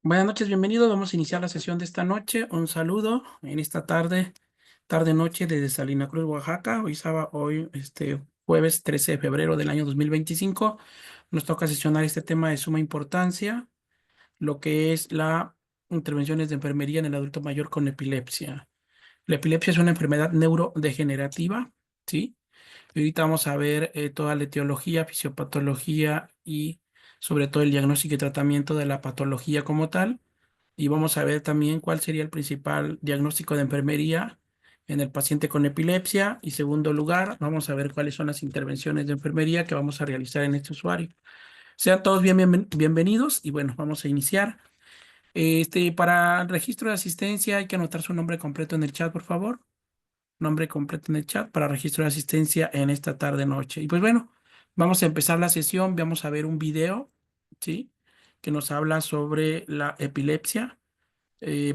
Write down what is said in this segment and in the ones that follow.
Buenas noches, bienvenidos. Vamos a iniciar la sesión de esta noche. Un saludo en esta tarde-noche desde Salina Cruz, Oaxaca. Hoy, jueves 13 de febrero del año 2025. Nos toca sesionar este tema de suma importancia, lo que es la intervenciones de enfermería en el adulto mayor con epilepsia. La epilepsia es una enfermedad neurodegenerativa, ¿sí? Y ahorita vamos a ver toda la etiología, fisiopatología y sobre todo el diagnóstico y tratamiento de la patología como tal. Y vamos a ver también cuál sería el principal diagnóstico de enfermería en el paciente con epilepsia. Y segundo lugar, vamos a ver cuáles son las intervenciones de enfermería que vamos a realizar en este usuario. Sean todos bienvenidos y bueno, vamos a iniciar. Para el registro de asistencia hay que anotar su nombre completo en el chat, por favor. Nombre completo en el chat para registro de asistencia en esta tarde-noche. Y pues bueno, vamos a empezar la sesión. Vamos a ver un video, ¿sí? Que nos habla sobre la epilepsia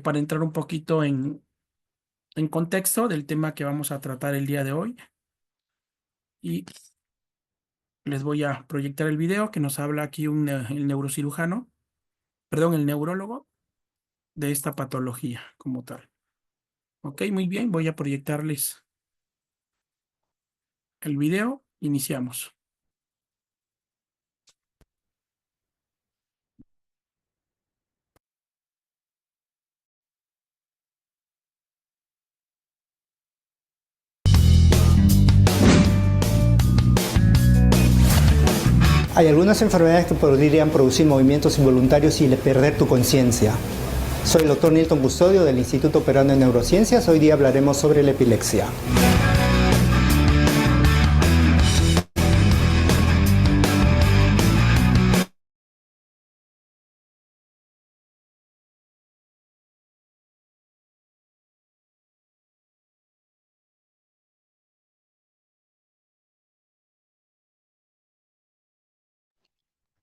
para entrar un poquito en contexto del tema que vamos a tratar el día de hoy. Y les voy a proyectar el video que nos habla aquí el neurocirujano, perdón, el neurólogo de esta patología como tal. Ok, muy bien, voy a proyectarles el video. Iniciamos. Hay algunas enfermedades que podrían producir movimientos involuntarios y perder tu conciencia. Soy el doctor Nilton Custodio del Instituto Peruano de Neurociencias. Hoy día hablaremos sobre la epilepsia.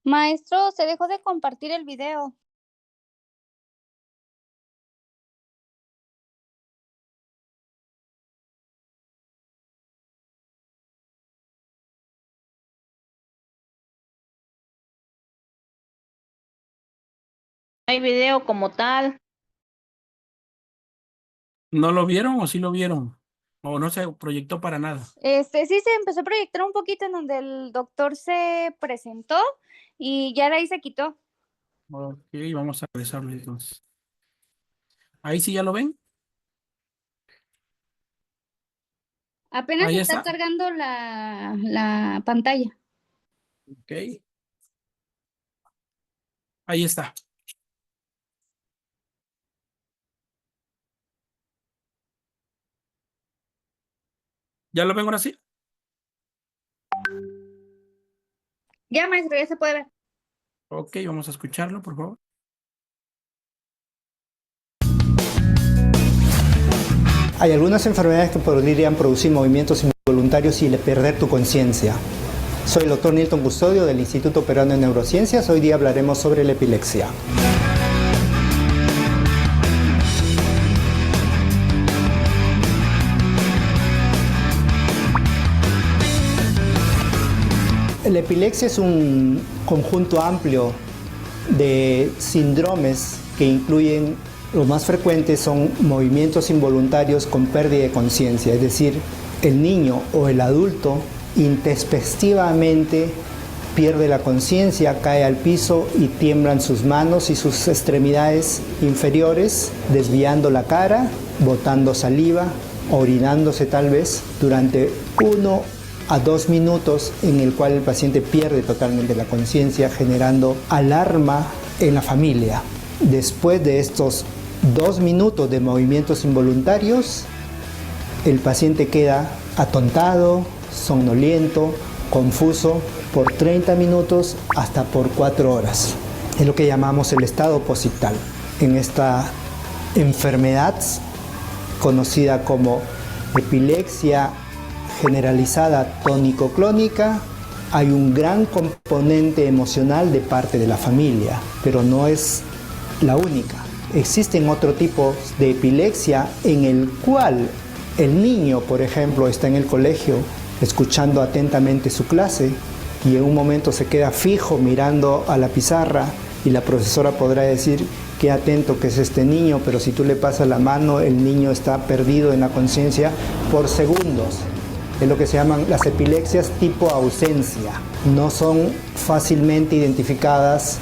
Maestro, se dejó de compartir el video. Hay video como tal. ¿No lo vieron o sí lo vieron? O no se proyectó para nada. Sí se empezó a proyectar un poquito en donde el doctor se presentó y ya de ahí se quitó. Ok, vamos a regresarlo entonces. Ahí sí ya lo ven. Apenas Ahí está está. cargando la pantalla. Ok, ahí está. ¿Ya lo ven ahora sí? Ya, maestro, ya se puede ver. Ok, vamos a escucharlo, por favor. Hay algunas enfermedades que podrían producir movimientos involuntarios y perder tu conciencia. Soy el doctor Nilton Custodio del Instituto Peruano de Neurociencias. Hoy día hablaremos sobre la epilepsia. La epilepsia es un conjunto amplio de síndromes que incluyen, los más frecuentes son movimientos involuntarios con pérdida de conciencia, es decir, el niño o el adulto intempestivamente pierde la conciencia, cae al piso y tiemblan sus manos y sus extremidades inferiores, desviando la cara, botando saliva, orinándose tal vez durante 1 a 2 minutos, en el cual el paciente pierde totalmente la conciencia, generando alarma en la familia. Después de estos 2 minutos de movimientos involuntarios, el paciente queda atontado, somnoliento, confuso por 30 minutos hasta por 4 horas. Es lo que llamamos el estado posictal. En esta enfermedad conocida como epilepsia generalizada tónico-clónica, hay un gran componente emocional de parte de la familia, pero no es la única. Existen otro tipo de epilepsia en el cual el niño, por ejemplo, está en el colegio escuchando atentamente su clase y en un momento se queda fijo mirando a la pizarra y la profesora podrá decir: qué atento que es este niño, pero si tú le pasas la mano, el niño está perdido en la conciencia por segundos. Es lo que se llaman las epilepsias tipo ausencia. No son fácilmente identificadas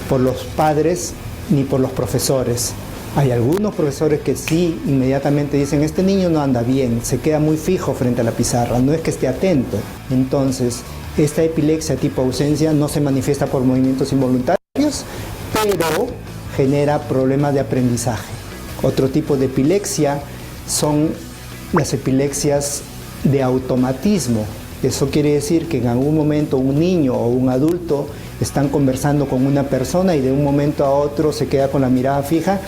por los padres ni por los profesores. Hay algunos profesores que sí inmediatamente dicen, este niño no anda bien, se queda muy fijo frente a la pizarra, no es que esté atento. Entonces, esta epilepsia tipo ausencia no se manifiesta por movimientos involuntarios, pero genera problemas de aprendizaje. Otro tipo de epilepsia son las epilepsias de automatismo. Eso quiere decir que en algún momento un niño o un adulto están conversando con una persona y de un momento a otro se queda con la mirada fija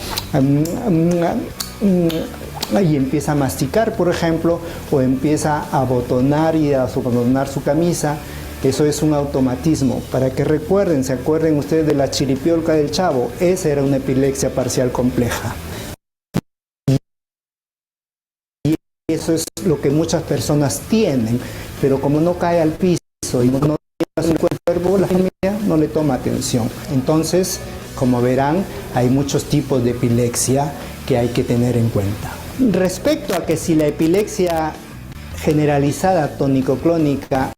y empieza a masticar, por ejemplo, o empieza a botonar y a abotonar su camisa. Eso es un automatismo. Para que recuerden, se acuerden ustedes de la chiripiolca del Chavo, esa era una epilepsia parcial compleja. Y eso es lo que muchas personas tienen, pero como no cae al piso y no llega a su cuerpo, la familia no le toma atención. Entonces, como verán, hay muchos tipos de epilepsia que hay que tener en cuenta. Respecto a que si la epilepsia generalizada tónico-clónica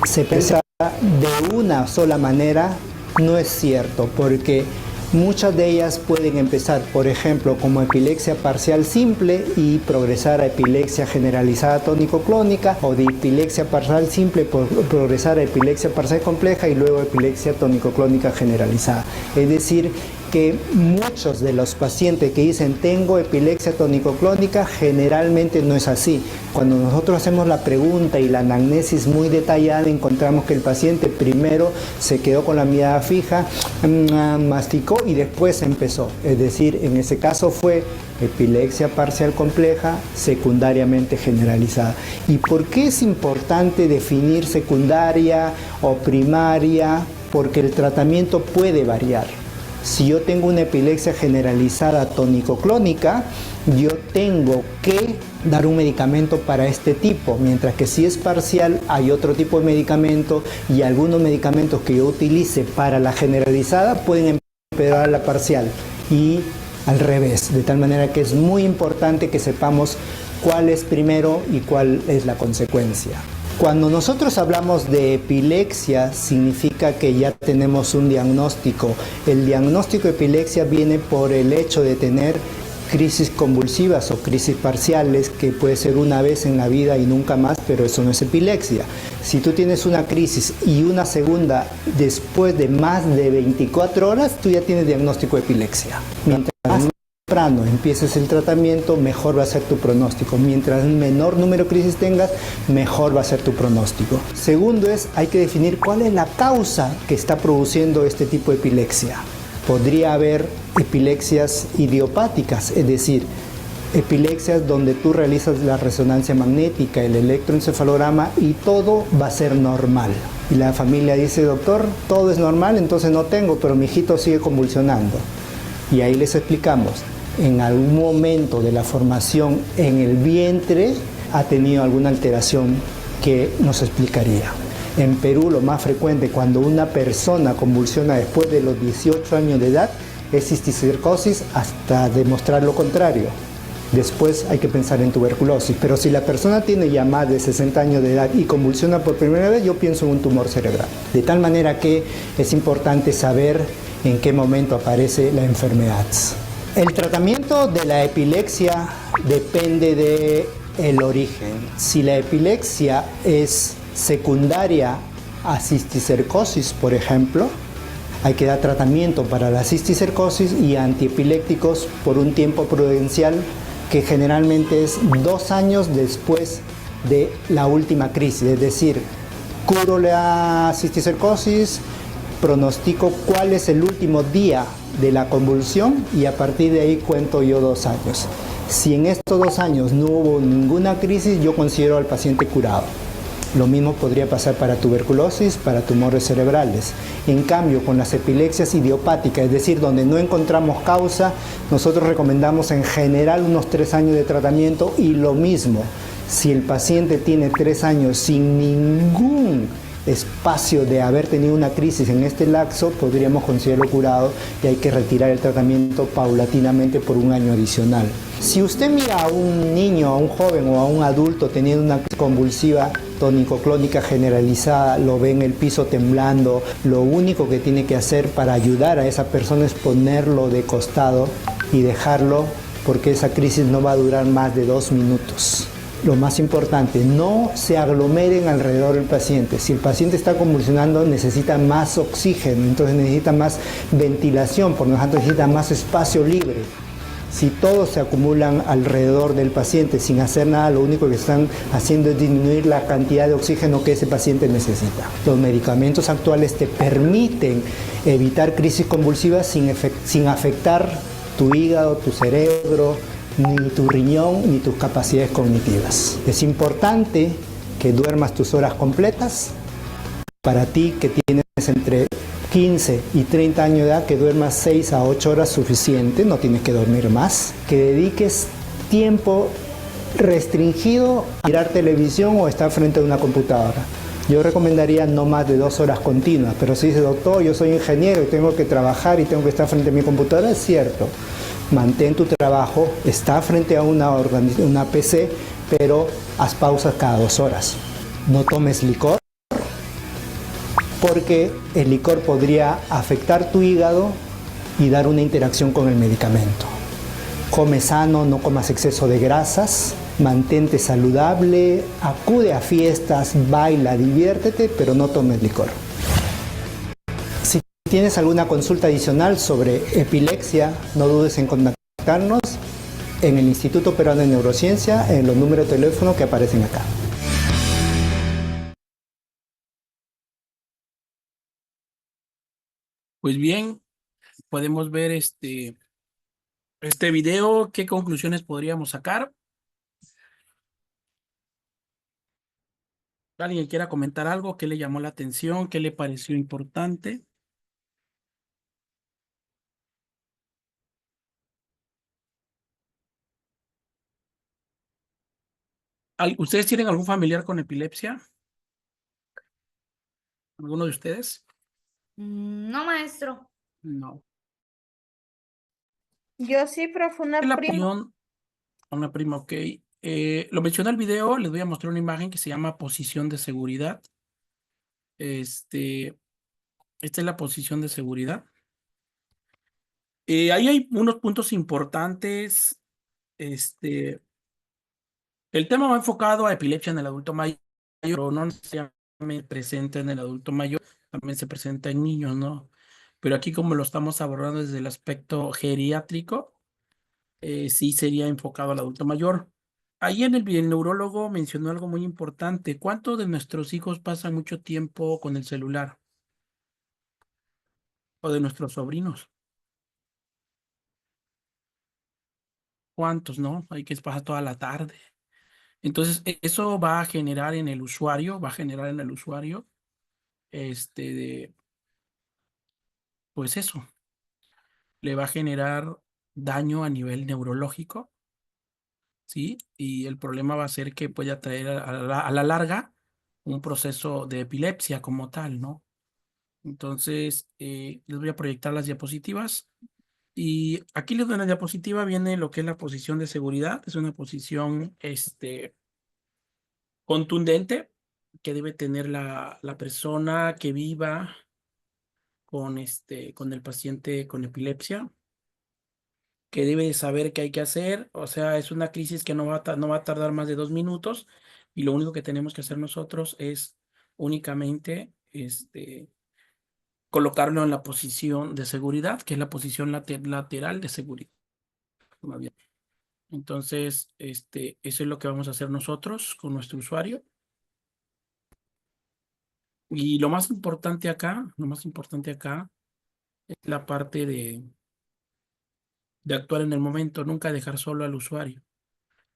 se presenta de una sola manera, no es cierto, porque muchas de ellas pueden empezar, por ejemplo, como epilepsia parcial simple y progresar a epilepsia generalizada tónico-clónica, o de epilepsia parcial simple progresar a epilepsia parcial compleja y luego epilepsia tónico-clónica generalizada. Es decir, que muchos de los pacientes que dicen tengo epilepsia tónico-clónica, generalmente no es así. Cuando nosotros hacemos la pregunta y la anamnesis muy detallada, encontramos que el paciente primero se quedó con la mirada fija, masticó y después empezó. Es decir, en ese caso fue epilepsia parcial compleja, secundariamente generalizada. ¿Y por qué es importante definir secundaria o primaria? Porque el tratamiento puede variar. Si yo tengo una epilepsia generalizada tónico-clónica, yo tengo que dar un medicamento para este tipo, mientras que si es parcial hay otro tipo de medicamento y algunos medicamentos que yo utilice para la generalizada pueden empeorar la parcial y al revés, de tal manera que es muy importante que sepamos cuál es primero y cuál es la consecuencia. Cuando nosotros hablamos de epilepsia, significa que ya tenemos un diagnóstico. El diagnóstico de epilepsia viene por el hecho de tener crisis convulsivas o crisis parciales, que puede ser una vez en la vida y nunca más, pero eso no es epilepsia. Si tú tienes una crisis y una segunda después de más de 24 horas, tú ya tienes diagnóstico de epilepsia. Mientras más temprano empieces el tratamiento, mejor va a ser tu pronóstico. Mientras menor número de crisis tengas, mejor va a ser tu pronóstico. Segundo hay que definir cuál es la causa que está produciendo este tipo de epilepsia. Podría haber epilepsias idiopáticas, es decir, epilepsias donde tú realizas la resonancia magnética, el electroencefalograma y todo va a ser normal. Y la familia dice, doctor, todo es normal, entonces no tengo, pero mi hijito sigue convulsionando. Y ahí les explicamos, en algún momento de la formación en el vientre ha tenido alguna alteración que nos explicaría. En Perú lo más frecuente cuando una persona convulsiona después de los 18 años de edad es cisticercosis hasta demostrar lo contrario. Después hay que pensar en tuberculosis, pero si la persona tiene ya más de 60 años de edad y convulsiona por primera vez, yo pienso en un tumor cerebral. De tal manera que es importante saber en qué momento aparece la enfermedad. El tratamiento de la epilepsia depende del origen. Si la epilepsia es secundaria a cisticercosis, por ejemplo, hay que dar tratamiento para la cisticercosis y antiepilépticos por un tiempo prudencial que generalmente es 2 años después de la última crisis. Es decir, curo la cisticercosis, pronostico cuál es el último día de la convulsión y a partir de ahí cuento yo 2 años. Si en estos 2 años no hubo ninguna crisis, yo considero al paciente curado. Lo mismo podría pasar para tuberculosis, para tumores cerebrales. En cambio, con las epilepsias idiopáticas, es decir, donde no encontramos causa, nosotros recomendamos en general unos 3 años de tratamiento y lo mismo, si el paciente tiene 3 años sin ningún espacio de haber tenido una crisis en este lapso, podríamos considerarlo curado y hay que retirar el tratamiento paulatinamente por un año adicional. Si usted mira a un niño, a un joven o a un adulto teniendo una crisis convulsiva tónico-clónica generalizada, lo ve en el piso temblando, lo único que tiene que hacer para ayudar a esa persona es ponerlo de costado y dejarlo, porque esa crisis no va a durar más de 2 minutos. Lo más importante, no se aglomeren alrededor del paciente. Si el paciente está convulsionando, necesita más oxígeno, entonces necesita más ventilación, por lo tanto necesita más espacio libre. Si todos se acumulan alrededor del paciente sin hacer nada, lo único que están haciendo es disminuir la cantidad de oxígeno que ese paciente necesita. Los medicamentos actuales te permiten evitar crisis convulsivas sin afectar tu hígado, tu cerebro, ni tu riñón, ni tus capacidades cognitivas. Es importante que duermas tus horas completas. Para ti que tienes entre 15 y 30 años de edad, que duermas 6 a 8 horas suficiente, no tienes que dormir más. Que dediques tiempo restringido a mirar televisión o estar frente a una computadora. Yo recomendaría no más de 2 horas continuas, pero si dice, doctor, yo soy ingeniero y tengo que trabajar y tengo que estar frente a mi computadora, es cierto. Mantén tu trabajo, está frente a una PC, pero haz pausas cada 2 horas. No tomes licor, porque el licor podría afectar tu hígado y dar una interacción con el medicamento. Come sano, no comas exceso de grasas, mantente saludable, acude a fiestas, baila, diviértete, pero no tomes licor. Si tienes alguna consulta adicional sobre epilepsia, no dudes en contactarnos en el Instituto Peruano de Neurociencia, en los números de teléfono que aparecen acá. Pues bien, podemos ver este video. ¿Qué conclusiones podríamos sacar? ¿Alguien quiera comentar algo? ¿Qué le llamó la atención? ¿Qué le pareció importante? ¿Ustedes tienen algún familiar con epilepsia? ¿Alguno de ustedes? No, maestro. No. Yo sí, pero fue una La prima. posición, una prima, ok. Lo mencioné el video, les voy a mostrar una imagen que se llama posición de seguridad. Esta es la posición de seguridad. Ahí hay unos puntos importantes. El tema va enfocado a epilepsia en el adulto mayor, pero no necesariamente presente en el adulto mayor, también se presenta en niños, ¿no? Pero aquí, como lo estamos abordando desde el aspecto geriátrico, sí sería enfocado al adulto mayor. Ahí el neurólogo mencionó algo muy importante. ¿Cuántos de nuestros hijos pasan mucho tiempo con el celular? ¿O de nuestros sobrinos? ¿Cuántos, no? Hay que pasar toda la tarde. Entonces, eso va a generar en el usuario, pues eso, le va a generar daño a nivel neurológico, ¿sí? Y el problema va a ser que puede traer a la larga un proceso de epilepsia como tal, ¿no? Entonces, les voy a proyectar las diapositivas. Y aquí les doy una diapositiva, viene lo que es la posición de seguridad. Es una posición, contundente que debe tener la persona que viva con el paciente con epilepsia, que debe de saber qué hay que hacer. O sea, es una crisis que no va a tardar más de 2 minutos y lo único que tenemos que hacer nosotros es únicamente colocarlo en la posición de seguridad, que es la posición lateral de seguridad. Más bien. Entonces, eso es lo que vamos a hacer nosotros con nuestro usuario. Y lo más importante acá es la parte de actuar en el momento, nunca dejar solo al usuario.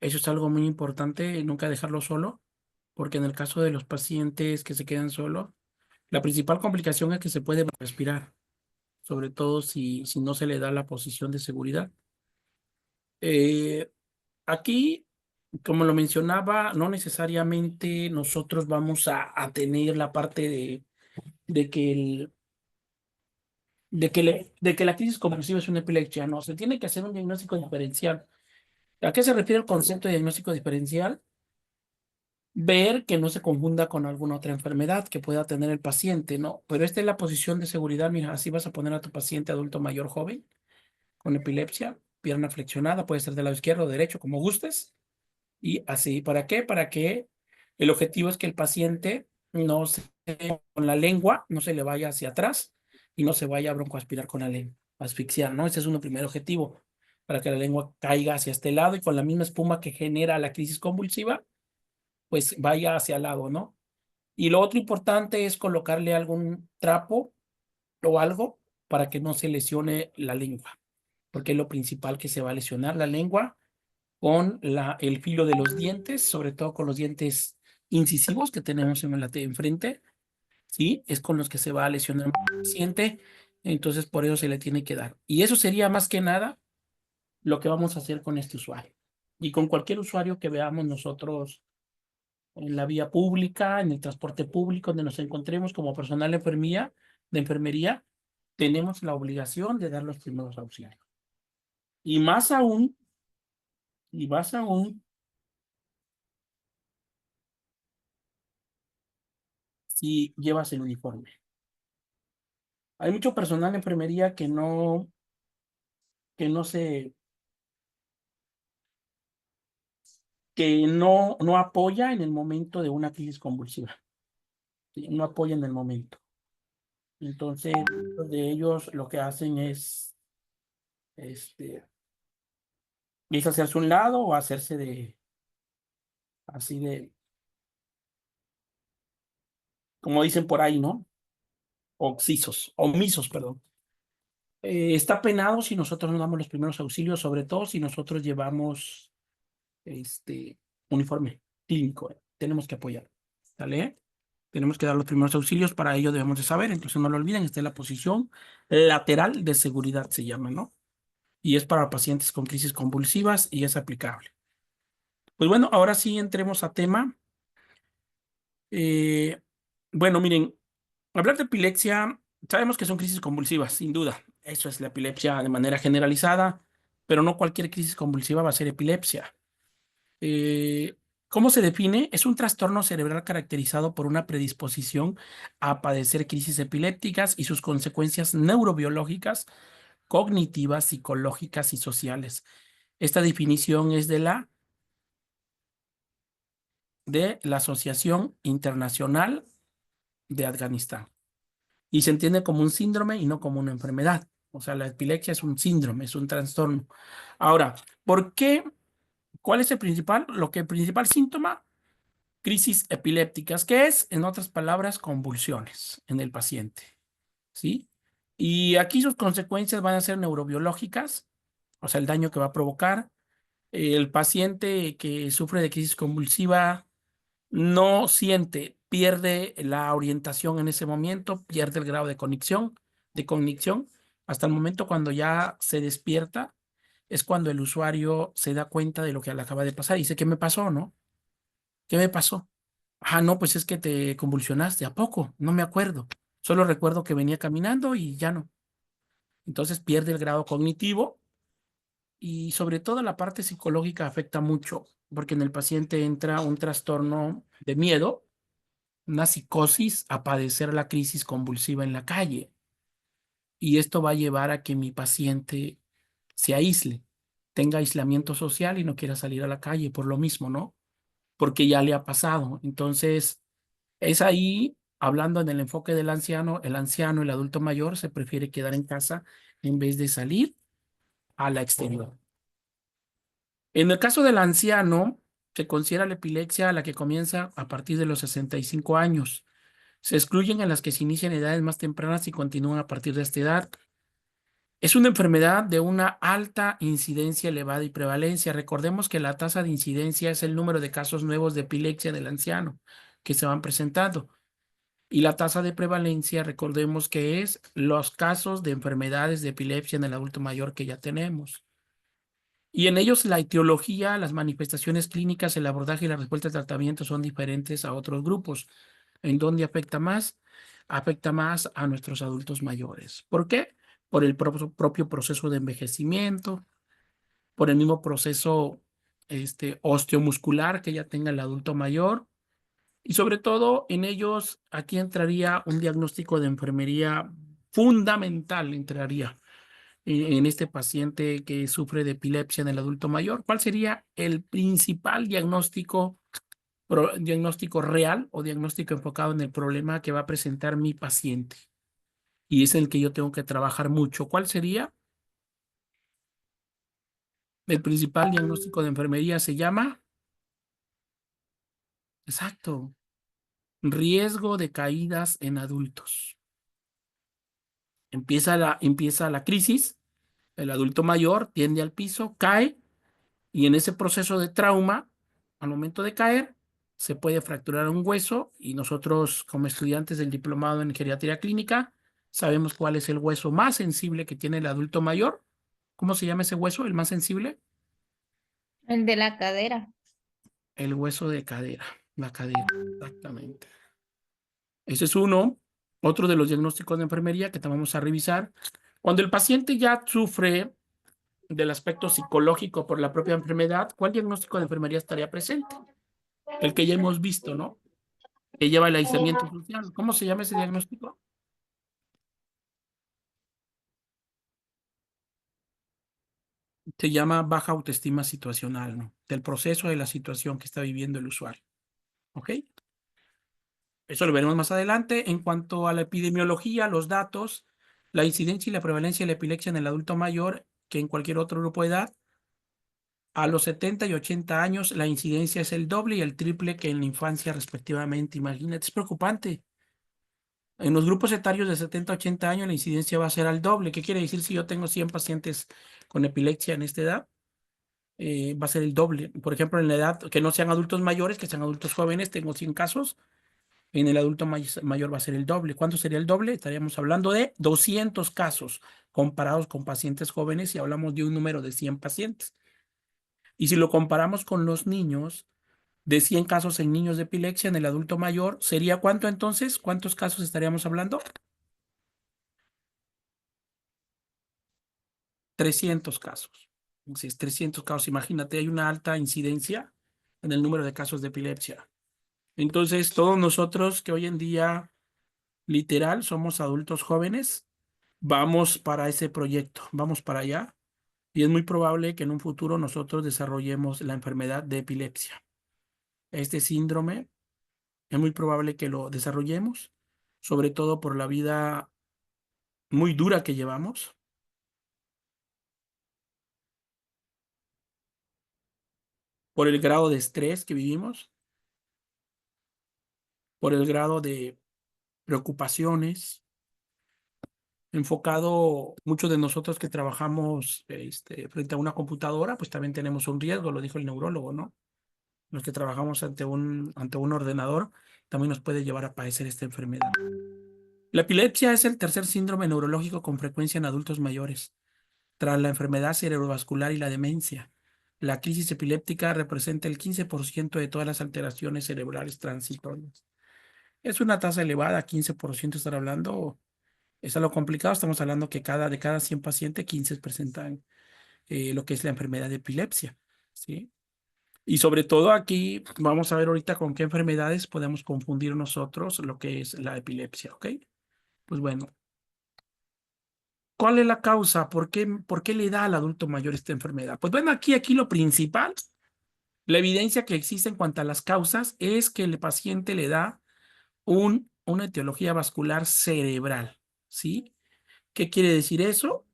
Eso es algo muy importante, nunca dejarlo solo, porque en el caso de los pacientes que se quedan solos, la principal complicación es que se puede respirar, sobre todo si no se le da la posición de seguridad. Eh, Aquí Como lo mencionaba, no necesariamente nosotros vamos a tener la parte de que de que la crisis convulsiva es una epilepsia. No, se tiene que hacer un diagnóstico diferencial. ¿A qué se refiere el concepto de diagnóstico diferencial? Ver que no se confunda con alguna otra enfermedad que pueda tener el paciente, ¿no? Pero esta es la posición de seguridad. Mira, así vas a poner a tu paciente adulto mayor joven con epilepsia, pierna flexionada, puede ser del lado izquierdo o derecho, como gustes. Y así, ¿para qué? Para que el objetivo es que el paciente no se, con la lengua, no se le vaya hacia atrás y no se vaya a broncoaspirar con la lengua, asfixiar, ¿no? Ese es un primer objetivo, para que la lengua caiga hacia este lado y con la misma espuma que genera la crisis convulsiva, pues vaya hacia el lado, ¿no? Y lo otro importante es colocarle algún trapo o algo para que no se lesione la lengua, porque es lo principal que se va a lesionar la lengua con el filo de los dientes, sobre todo con los dientes incisivos que tenemos en la enfrente, ¿sí? Es con los que se va a lesionar el paciente, entonces por eso se le tiene que dar. Y eso sería más que nada lo que vamos a hacer con este usuario. Y con cualquier usuario que veamos nosotros en la vía pública, en el transporte público, donde nos encontremos como personal de enfermería, tenemos la obligación de dar los primeros auxilios. Y más aún, y más aún, si llevas el uniforme. Hay mucho personal de enfermería que no se, no apoya en el momento de una crisis convulsiva. ¿Sí? No apoya en el momento. Entonces, muchos de ellos lo que hacen este, es hacerse un lado o hacerse así como dicen por ahí, ¿no? Omisos, perdón. Está penado si nosotros no damos los primeros auxilios, sobre todo si nosotros llevamos este uniforme clínico. Tenemos que apoyar. ¿Sale? Tenemos que dar los primeros auxilios, para ello debemos de saber, entonces no lo olviden, esta es la posición lateral de seguridad, se llama, ¿no? Y es para pacientes con crisis convulsivas y es aplicable. Pues bueno, ahora sí entremos a tema. Eh, bueno, miren, hablar de epilepsia, sabemos que son crisis convulsivas, sin duda. Eso es la epilepsia de manera generalizada, pero no cualquier crisis convulsiva va a ser epilepsia. Eh, ¿Cómo se define? Es un trastorno cerebral caracterizado por una predisposición a padecer crisis epilépticas y sus consecuencias neurobiológicas, cognitivas, psicológicas y sociales. Esta definición es de la Asociación Internacional de Afganistán y se entiende como un síndrome y no como una enfermedad. O sea, la epilepsia es un síndrome, es un trastorno. Ahora, ¿por qué? ¿Cuál es el principal? El principal síntoma, crisis epilépticas, que es, en otras palabras, convulsiones en el paciente, ¿sí? Y aquí sus consecuencias van a ser neurobiológicas, o sea, el daño que va a provocar. El paciente que sufre de crisis convulsiva no siente, pierde la orientación en ese momento, pierde el grado de cognición, hasta el momento cuando ya se despierta, es cuando el usuario se da cuenta de lo que le acaba de pasar y dice, ¿qué me pasó, no? ¿Qué me pasó? Ah, no, pues es que te convulsionaste. ¿A poco? No me acuerdo. Solo recuerdo que venía caminando y ya no. Entonces pierde el grado cognitivo y sobre todo la parte psicológica afecta mucho porque en el paciente entra un trastorno de miedo, una psicosis a padecer la crisis convulsiva en la calle. Y esto va a llevar a que mi paciente se aísle, tenga aislamiento social y no quiera salir a la calle por lo mismo, ¿no? Porque ya le ha pasado. Entonces, es ahí, hablando en el enfoque del anciano, el adulto mayor, se prefiere quedar en casa en vez de salir a la exterior. En el caso del anciano, se considera la epilepsia la que comienza a partir de los 65 años. Se excluyen a las que se inician en edades más tempranas y continúan a partir de esta edad. Es una enfermedad de una alta incidencia elevada y prevalencia. Recordemos que la tasa de incidencia es el número de casos nuevos de epilepsia del anciano que se van presentando. Y la tasa de prevalencia, recordemos que es los casos de enfermedades de epilepsia en el adulto mayor que ya tenemos. Y en ellos la etiología, las manifestaciones clínicas, el abordaje y la respuesta al tratamiento son diferentes a otros grupos. ¿En dónde afecta más? Afecta más a nuestros adultos mayores. ¿Por qué? Por el propio proceso de envejecimiento, por el mismo proceso osteomuscular que ya tenga el adulto mayor. Y sobre todo en ellos, aquí entraría un diagnóstico de enfermería fundamental, entraría en este paciente que sufre de epilepsia en el adulto mayor. ¿Cuál sería el principal diagnóstico, diagnóstico real o diagnóstico enfocado en el problema que va a presentar mi paciente? Y es el que yo tengo que trabajar mucho. ¿Cuál sería? El principal diagnóstico de enfermería se llama, exacto, riesgo de caídas en adultos. Empieza la crisis, el adulto mayor tiende al piso, cae, y en ese proceso de trauma, al momento de caer, se puede fracturar un hueso, y nosotros, como estudiantes del diplomado en geriatría clínica, sabemos cuál es el hueso más sensible que tiene el adulto mayor. ¿Cómo se llama ese hueso, el más sensible? El de la cadera. El hueso de cadera, la cadera, exactamente. Ese es uno. Otro de los diagnósticos de enfermería que te vamos a revisar. Cuando el paciente ya sufre del aspecto psicológico por la propia enfermedad, ¿cuál diagnóstico de enfermería estaría presente? El que ya hemos visto, ¿no? Que lleva el aislamiento social. ¿Cómo se llama ese diagnóstico? Se llama baja autoestima situacional, ¿no? Del proceso de la situación que está viviendo el usuario. ¿Ok? Eso lo veremos más adelante. En cuanto a la epidemiología, los datos, la incidencia y la prevalencia de la epilepsia en el adulto mayor que en cualquier otro grupo de edad, a los 70 y 80 años la incidencia es el doble y el triple que en la infancia respectivamente. Imagínate, es preocupante. En los grupos etarios de 70 a 80 años la incidencia va a ser al doble. ¿Qué quiere decir si yo tengo 100 pacientes con epilepsia en esta edad? Va a ser el doble. Por ejemplo, en la edad que no sean adultos mayores, que sean adultos jóvenes, tengo 100 casos. En el adulto mayor va a ser el doble. ¿Cuánto sería el doble? Estaríamos hablando de 200 casos comparados con pacientes jóvenes y hablamos de un número de 100 pacientes. Y si lo comparamos con los niños, de 100 casos en niños de epilepsia en el adulto mayor, ¿sería cuánto entonces? ¿Cuántos casos estaríamos hablando? 300 casos. Entonces, 300 casos, imagínate, hay una alta incidencia en el número de casos de epilepsia. Entonces, todos nosotros que hoy en día, literal, somos adultos jóvenes, vamos para ese proyecto, vamos para allá. Y es muy probable que en un futuro nosotros desarrollemos la enfermedad de epilepsia. Este síndrome es muy probable que lo desarrollemos, sobre todo por la vida muy dura que llevamos, por el grado de estrés que vivimos, por el grado de preocupaciones, enfocado, muchos de nosotros que trabajamos frente a una computadora, pues también tenemos un riesgo, lo dijo el neurólogo, ¿no? Los que trabajamos ante un ordenador, también nos puede llevar a padecer esta enfermedad. La epilepsia es el tercer síndrome neurológico con frecuencia en adultos mayores, tras la enfermedad cerebrovascular y la demencia. La crisis epiléptica representa el 15% de todas las alteraciones cerebrales transitorias. Es una tasa elevada, 15% estar hablando. Es algo complicado, estamos hablando que de cada 100 pacientes, 15 presentan lo que es la enfermedad de epilepsia, ¿sí? Y sobre todo aquí vamos a ver ahorita con qué enfermedades podemos confundir nosotros lo que es la epilepsia, ¿ok? Pues bueno, ¿cuál es la causa? Por qué le da al adulto mayor esta enfermedad? Pues bueno, aquí lo principal, la evidencia que existe en cuanto a las causas es que el paciente le da una etiología vascular cerebral, ¿sí? ¿Qué quiere decir eso?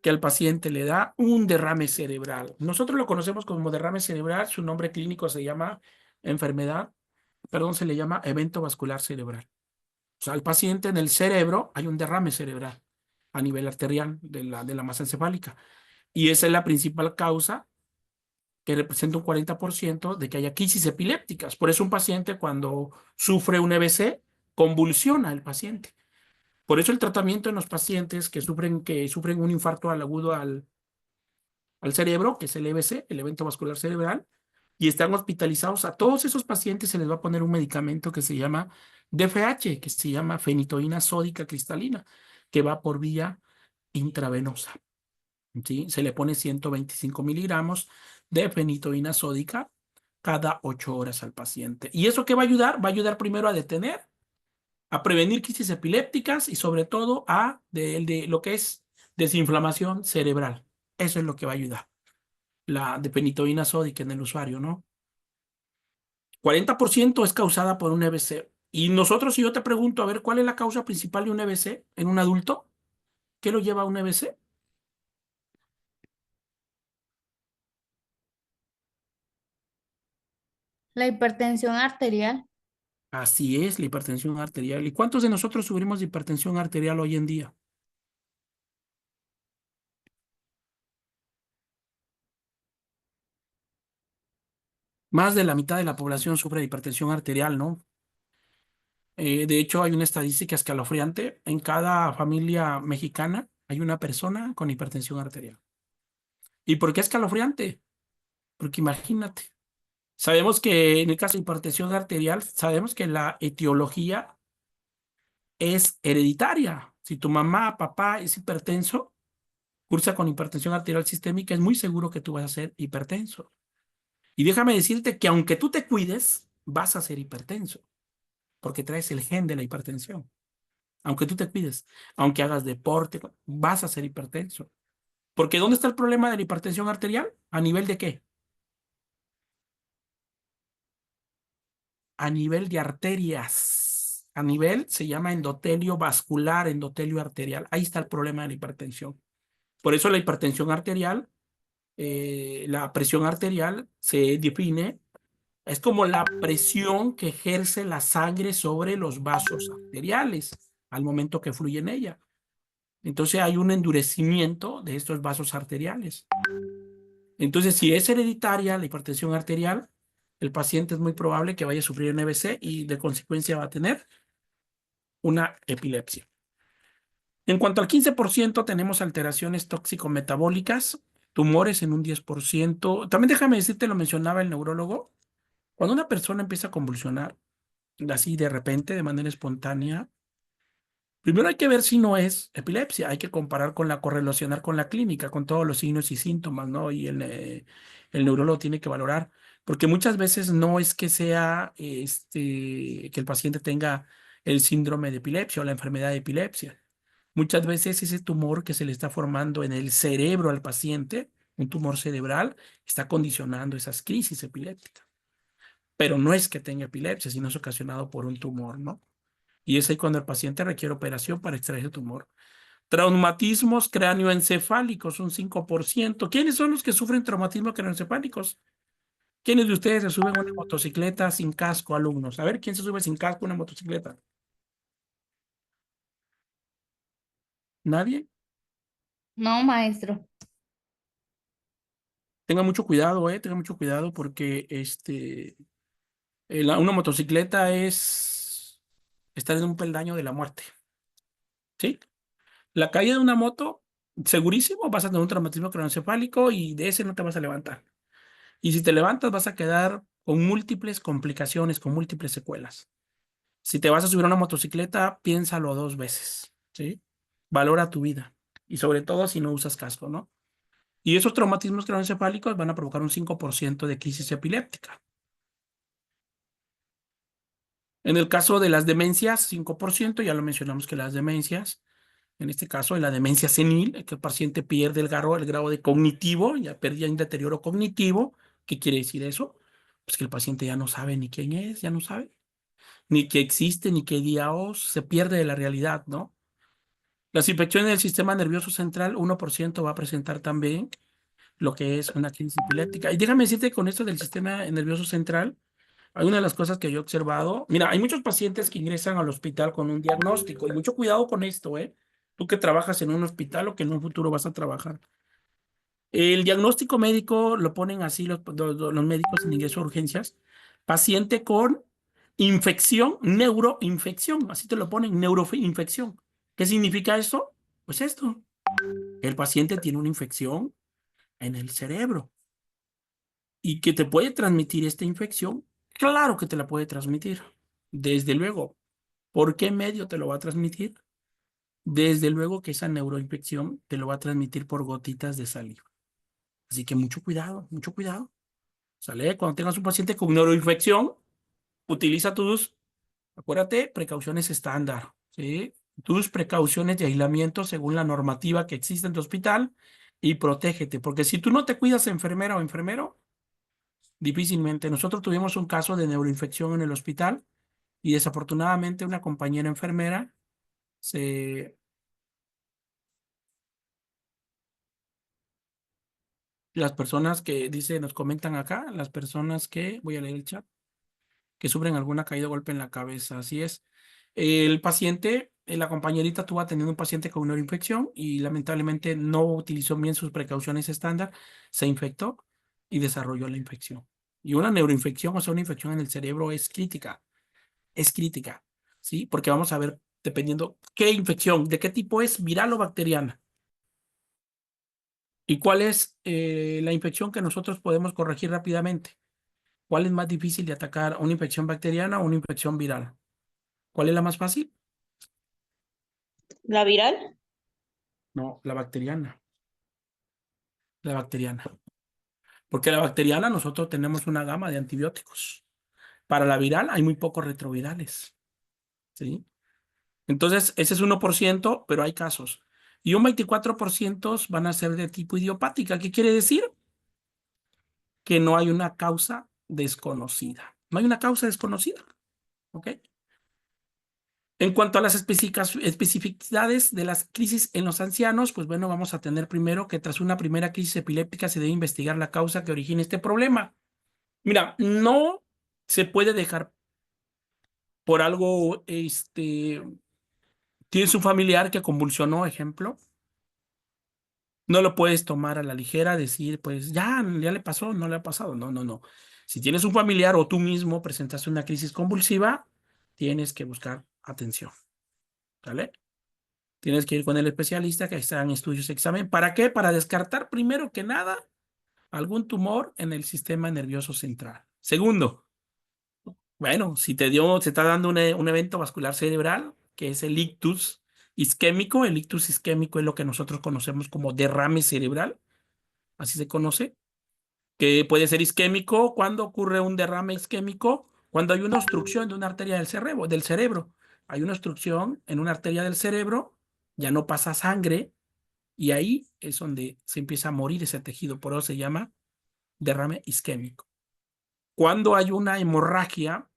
Que al paciente le da un derrame cerebral. Nosotros lo conocemos como derrame cerebral, su nombre clínico se llama se le llama evento vascular cerebral. O sea, al paciente en el cerebro hay un derrame cerebral a nivel arterial de la masa encefálica. Y esa es la principal causa que representa un 40% de que haya crisis epilépticas. Por eso un paciente cuando sufre un EBC, convulsiona el paciente. Por eso el tratamiento en los pacientes que sufren un infarto al agudo al cerebro, que es el EVC, el evento vascular cerebral, y están hospitalizados. A todos esos pacientes se les va a poner un medicamento que se llama DFH, que se llama fenitoína sódica cristalina, que va por vía intravenosa. ¿Sí? Se le pone 125 miligramos de fenitoína sódica cada 8 horas al paciente. ¿Y eso qué va a ayudar? Va a ayudar primero a detener, a prevenir crisis epilépticas y sobre todo de lo que es desinflamación cerebral. Eso es lo que va a ayudar. La de fenitoína sódica en el usuario, ¿no? 40% es causada por un EBC. Y nosotros, si yo te pregunto, a ver, ¿cuál es la causa principal de un EBC en un adulto? ¿Qué lo lleva a un EBC? La hipertensión arterial. Así es, la hipertensión arterial. ¿Y cuántos de nosotros sufrimos de hipertensión arterial hoy en día? Más de la mitad de la población sufre de hipertensión arterial, ¿no? De hecho, hay una estadística escalofriante. En cada familia mexicana hay una persona con hipertensión arterial. ¿Y por qué escalofriante? Porque imagínate, sabemos que en el caso de hipertensión arterial, sabemos que la etiología es hereditaria. Si tu mamá, papá es hipertenso, cursa con hipertensión arterial sistémica, es muy seguro que tú vas a ser hipertenso. Y déjame decirte que aunque tú te cuides, vas a ser hipertenso, porque traes el gen de la hipertensión. Aunque tú te cuides, aunque hagas deporte, vas a ser hipertenso. Porque ¿dónde está el problema de la hipertensión arterial? ¿A nivel de qué? A nivel de arterias. A nivel se llama endotelio vascular, endotelio arterial. Ahí está el problema de la hipertensión. Por eso la hipertensión arterial, la presión arterial se define, es como la presión que ejerce la sangre sobre los vasos arteriales al momento que fluye en ella. Entonces hay un endurecimiento de estos vasos arteriales. Entonces, si es hereditaria la hipertensión arterial, el paciente es muy probable que vaya a sufrir un EBC y de consecuencia va a tener una epilepsia. En cuanto al 15%, tenemos alteraciones tóxico-metabólicas, tumores en un 10%. También déjame decirte, lo mencionaba el neurólogo, cuando una persona empieza a convulsionar, así de repente, de manera espontánea, primero hay que ver si no es epilepsia, hay que comparar con correlacionar con la clínica, con todos los signos y síntomas, ¿no? Y el neurólogo tiene que valorar, porque muchas veces no es que sea que el paciente tenga el síndrome de epilepsia o la enfermedad de epilepsia. Muchas veces ese tumor que se le está formando en el cerebro al paciente, un tumor cerebral, está condicionando esas crisis epilépticas. Pero no es que tenga epilepsia, sino es ocasionado por un tumor, ¿no? Y es ahí cuando el paciente requiere operación para extraer el tumor. Traumatismos cráneoencefálicos, un 5%. ¿Quiénes son los que sufren traumatismos cráneoencefálicos? ¿Quiénes de ustedes se suben a una motocicleta sin casco, alumnos? A ver, ¿quién se sube sin casco a una motocicleta? ¿Nadie? No, maestro. Tenga mucho cuidado, tenga mucho cuidado porque una motocicleta es estar en un peldaño de la muerte, ¿sí? La caída de una moto, segurísimo, vas a tener un traumatismo craneoencefálico y de ese no te vas a levantar. Y si te levantas, vas a quedar con múltiples complicaciones, con múltiples secuelas. Si te vas a subir a una motocicleta, piénsalo 2 veces, ¿sí? Valora tu vida. Y sobre todo si no usas casco, ¿no? Y esos traumatismos craneoencefálicos van a provocar un 5% de crisis epiléptica. En el caso de las demencias, 5%, ya lo mencionamos que las demencias, en este caso, en la demencia senil, que el paciente pierde el grado de cognitivo, ya perdía un deterioro cognitivo. ¿Qué quiere decir eso? Pues que el paciente ya no sabe ni quién es, ya no sabe, ni que existe, ni qué día se pierde de la realidad, ¿no? Las infecciones del sistema nervioso central, 1% va a presentar también lo que es una crisis epiléptica. Y déjame decirte con esto del sistema nervioso central, hay una de las cosas que yo he observado. Mira, hay muchos pacientes que ingresan al hospital con un diagnóstico y mucho cuidado con esto, ¿eh? Tú que trabajas en un hospital o que en un futuro vas a trabajar. El diagnóstico médico lo ponen así los médicos en ingreso a urgencias. Paciente con infección, neuroinfección, así te lo ponen, neuroinfección. ¿Qué significa esto? Pues esto, el paciente tiene una infección en el cerebro. ¿Y que te puede transmitir esta infección? Claro que te la puede transmitir. Desde luego. ¿Por qué medio te lo va a transmitir? Desde luego que esa neuroinfección te lo va a transmitir por gotitas de saliva. Así que mucho cuidado, mucho cuidado. ¿Sale? Cuando tengas un paciente con neuroinfección, utiliza acuérdate, precauciones estándar, ¿sí? Tus precauciones de aislamiento según la normativa que existe en tu hospital y protégete, porque si tú no te cuidas, enfermera o enfermero, difícilmente. Nosotros tuvimos un caso de neuroinfección en el hospital y desafortunadamente una compañera enfermera se... Las personas que dice, nos comentan acá, las personas que, voy a leer el chat, que sufren alguna caída o golpe en la cabeza. Así es. El paciente, la compañerita tuvo atendiendo un paciente con una infección y lamentablemente no utilizó bien sus precauciones estándar, se infectó y desarrolló la infección. Y una neuroinfección, o sea, una infección en el cerebro es crítica, ¿sí? Porque vamos a ver, dependiendo qué infección, de qué tipo es, viral o bacteriana. ¿Y cuál es la infección que nosotros podemos corregir rápidamente? ¿Cuál es más difícil de atacar, una infección bacteriana o una infección viral? ¿Cuál es la más fácil? ¿La viral? No, la bacteriana. La bacteriana. Porque la bacteriana nosotros tenemos una gama de antibióticos. Para la viral hay muy pocos retrovirales. ¿Sí? Entonces, ese es 1%, pero hay casos. Y un 24% van a ser de tipo idiopática. ¿Qué quiere decir? Que no hay una causa desconocida. No hay una causa desconocida. ¿Ok? En cuanto a las especificidades de las crisis en los ancianos, pues bueno, vamos a tener primero que tras una primera crisis epiléptica se debe investigar la causa que origina este problema. Mira, no se puede dejar por algo, tienes un familiar que convulsionó, ejemplo, no lo puedes tomar a la ligera, decir, pues ya le pasó, no le ha pasado. No, no, no. Si tienes un familiar o tú mismo presentaste una crisis convulsiva, tienes que buscar atención. ¿Vale? Tienes que ir con el especialista que está en estudios de examen. ¿Para qué? Para descartar primero que nada algún tumor en el sistema nervioso central. Segundo, bueno, si se está dando un evento vascular cerebral, que es el ictus isquémico. El ictus isquémico es lo que nosotros conocemos como derrame cerebral, así se conoce, que puede ser isquémico cuando ocurre un derrame isquémico, cuando hay una obstrucción de una arteria del cerebro. Hay una obstrucción en una arteria del cerebro, ya no pasa sangre, y ahí es donde se empieza a morir ese tejido, por eso se llama derrame isquémico. Cuando hay una hemorragia,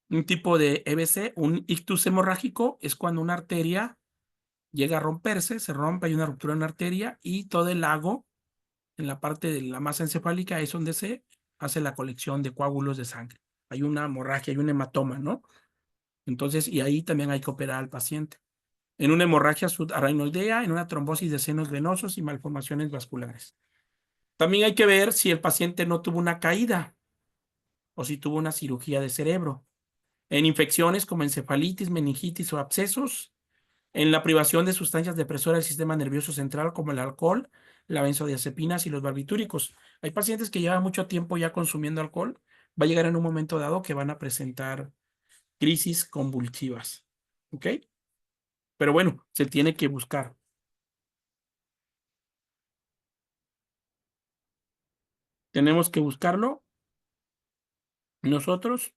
un tipo de EBC, un ictus hemorrágico, es cuando una arteria llega a romperse, se rompe, hay una ruptura en la arteria y todo el lago, en la parte de la masa encefálica, es donde se hace la colección de coágulos de sangre. Hay una hemorragia, hay un hematoma, ¿no? Entonces, y ahí también hay que operar al paciente. En una hemorragia subarachnoidea, en una trombosis de senos venosos y malformaciones vasculares. También hay que ver si el paciente no tuvo una caída o si tuvo una cirugía de cerebro. En infecciones como encefalitis, meningitis o abscesos, en la privación de sustancias depresoras del sistema nervioso central como el alcohol, la benzodiazepinas y los barbitúricos. Hay pacientes que llevan mucho tiempo ya consumiendo alcohol, va a llegar en un momento dado que van a presentar crisis convulsivas. ¿Ok? Pero bueno, se tiene que buscar. Tenemos que buscarlo nosotros.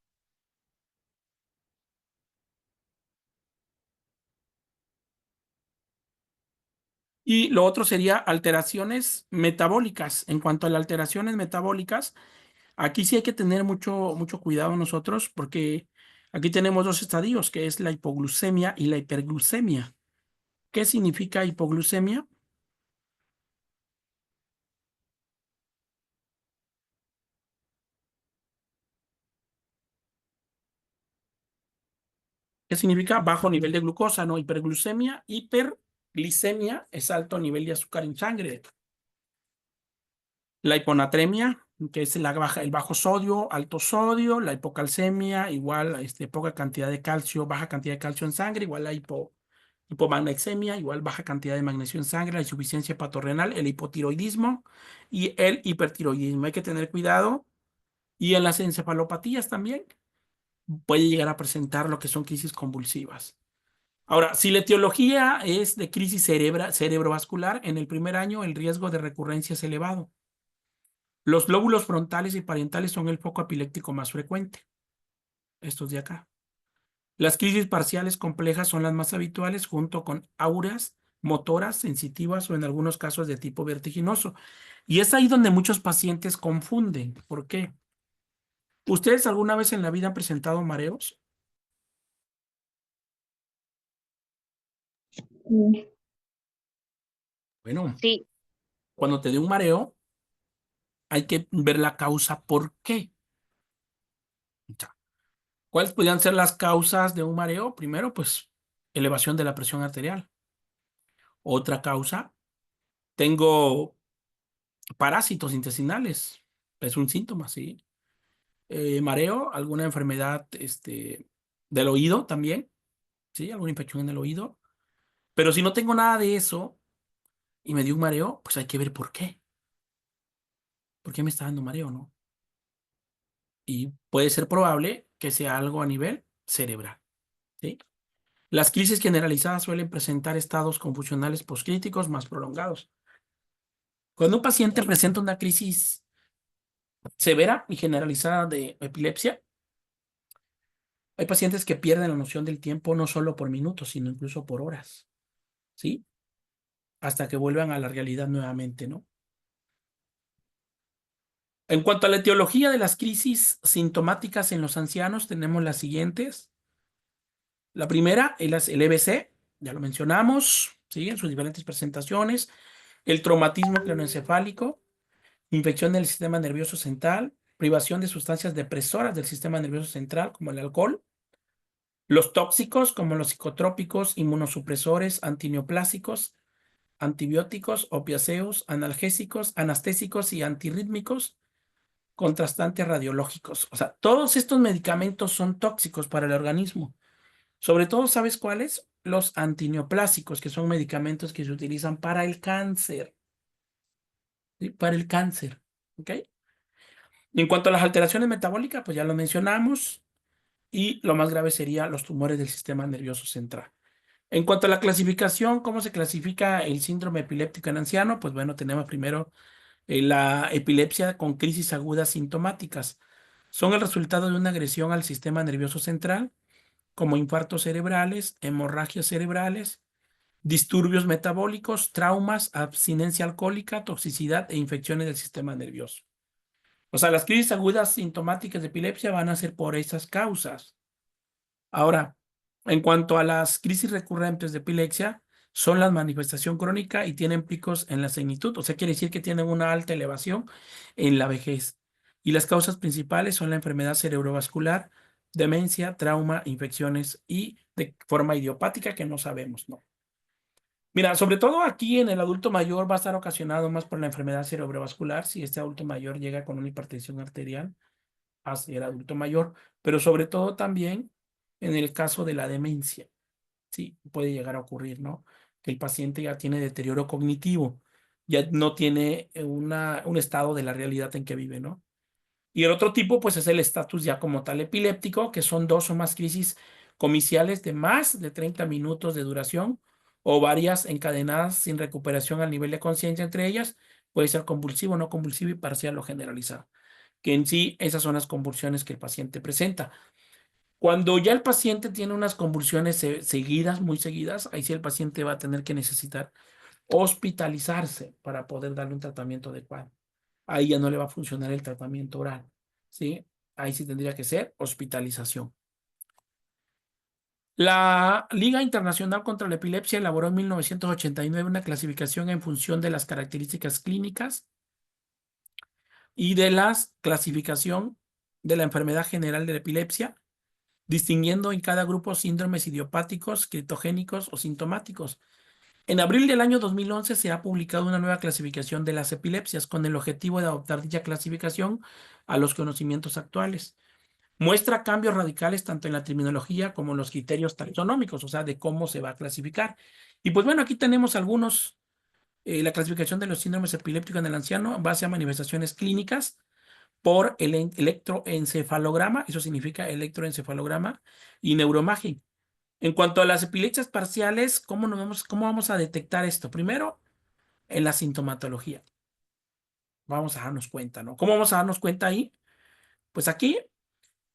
Y lo otro sería alteraciones metabólicas. En cuanto a las alteraciones metabólicas, aquí sí hay que tener mucho, mucho cuidado nosotros porque aquí tenemos dos estadios, que es la hipoglucemia y la hiperglucemia. ¿Qué significa hipoglucemia? ¿Qué significa? Bajo nivel de glucosa, ¿no? Hiperglucemia, hiperglicemia es alto nivel de azúcar en sangre. La hiponatremia, que es el bajo sodio, alto sodio, la hipocalcemia, igual poca cantidad de calcio, baja cantidad de calcio en sangre, igual la hipomagnesemia, igual baja cantidad de magnesio en sangre, la insuficiencia hepatorenal, el hipotiroidismo y el hipertiroidismo. Hay que tener cuidado. Y en las encefalopatías también puede llegar a presentar lo que son crisis convulsivas. Ahora, si la etiología es de crisis cerebrovascular, en el primer año el riesgo de recurrencia es elevado. Los lóbulos frontales y parietales son el foco epiléptico más frecuente. Estos de acá. Las crisis parciales complejas son las más habituales junto con auras motoras, sensitivas o en algunos casos de tipo vertiginoso. Y es ahí donde muchos pacientes confunden. ¿Por qué? ¿Ustedes alguna vez en la vida han presentado mareos? Sí. Bueno, Sí, cuando te dé un mareo, hay que ver la causa por qué. O sea, ¿cuáles podrían ser las causas de un mareo? Primero, pues, elevación de la presión arterial. Otra causa, tengo parásitos intestinales. Es un síntoma, sí. Mareo, alguna enfermedad del oído también, ¿sí? Alguna infección en el oído. Pero si no tengo nada de eso y me dio un mareo, pues hay que ver por qué. ¿Por qué me está dando mareo, no? Y puede ser probable que sea algo a nivel cerebral, ¿sí? Las crisis generalizadas suelen presentar estados confusionales poscríticos más prolongados. Cuando un paciente presenta una crisis severa y generalizada de epilepsia, hay pacientes que pierden la noción del tiempo no solo por minutos, sino incluso por horas, ¿sí? Hasta que vuelvan a la realidad nuevamente, ¿no? En cuanto a la etiología de las crisis sintomáticas en los ancianos, tenemos las siguientes. La primera es el EBC, ya lo mencionamos, ¿sí? En sus diferentes presentaciones. El traumatismo craneoencefálico, infección del sistema nervioso central, privación de sustancias depresoras del sistema nervioso central, como el alcohol, los tóxicos, como los psicotrópicos, inmunosupresores, antineoplásicos, antibióticos, opiáceos, analgésicos, anestésicos y antirrítmicos, contrastantes radiológicos. O sea, todos estos medicamentos son tóxicos para el organismo. Sobre todo, ¿sabes cuáles? Los antineoplásicos, que son medicamentos que se utilizan para el cáncer. ¿Sí? Para el cáncer. ¿Ok? En cuanto a las alteraciones metabólicas, pues ya lo mencionamos. Y lo más grave sería los tumores del sistema nervioso central. En cuanto a la clasificación, ¿cómo se clasifica el síndrome epiléptico en anciano? Pues bueno, tenemos primero la epilepsia con crisis agudas sintomáticas. Son el resultado de una agresión al sistema nervioso central, como infartos cerebrales, hemorragias cerebrales, disturbios metabólicos, traumas, abstinencia alcohólica, toxicidad e infecciones del sistema nervioso. O sea, las crisis agudas sintomáticas de epilepsia van a ser por esas causas. Ahora, en cuanto a las crisis recurrentes de epilepsia, son la manifestación crónica y tienen picos en la senilitud, o sea, quiere decir que tienen una alta elevación en la vejez. Y las causas principales son la enfermedad cerebrovascular, demencia, trauma, infecciones y de forma idiopática que no sabemos, ¿no? Mira, sobre todo aquí en el adulto mayor va a estar ocasionado más por la enfermedad cerebrovascular si este adulto mayor llega con una hipertensión arterial hacia el adulto mayor, pero sobre todo también en el caso de la demencia, sí, puede llegar a ocurrir, ¿no? Que el paciente ya tiene deterioro cognitivo, ya no tiene un estado de la realidad en que vive, ¿no? Y el otro tipo, pues, es el estatus ya como tal epiléptico, que son dos o más crisis comiciales de más de 30 minutos de duración o varias encadenadas sin recuperación al nivel de conciencia entre ellas. Puede ser convulsivo, no convulsivo y parcial o generalizado. Que en sí, esas son las convulsiones que el paciente presenta. Cuando ya el paciente tiene unas convulsiones seguidas, muy seguidas, ahí sí el paciente va a tener que necesitar hospitalizarse para poder darle un tratamiento adecuado. Ahí ya no le va a funcionar el tratamiento oral, ¿sí? Ahí sí tendría que ser hospitalización. La Liga Internacional contra la Epilepsia elaboró en 1989 una clasificación en función de las características clínicas y de la clasificación de la enfermedad general de la epilepsia, distinguiendo en cada grupo síndromes idiopáticos, criptogénicos o sintomáticos. En abril del año 2011 se ha publicado una nueva clasificación de las epilepsias con el objetivo de adoptar dicha clasificación a los conocimientos actuales. Muestra cambios radicales tanto en la terminología como en los criterios taxonómicos, o sea, de cómo se va a clasificar. Y pues bueno, aquí tenemos algunos, la clasificación de los síndromes epilépticos en el anciano en base a manifestaciones clínicas por el electroencefalograma, eso significa electroencefalograma y neuroimagen. En cuanto a las epilepsias parciales, ¿cómo vamos a detectar esto? Primero, en la sintomatología. Vamos a darnos cuenta, ¿no? ¿Cómo vamos a darnos cuenta ahí? Pues aquí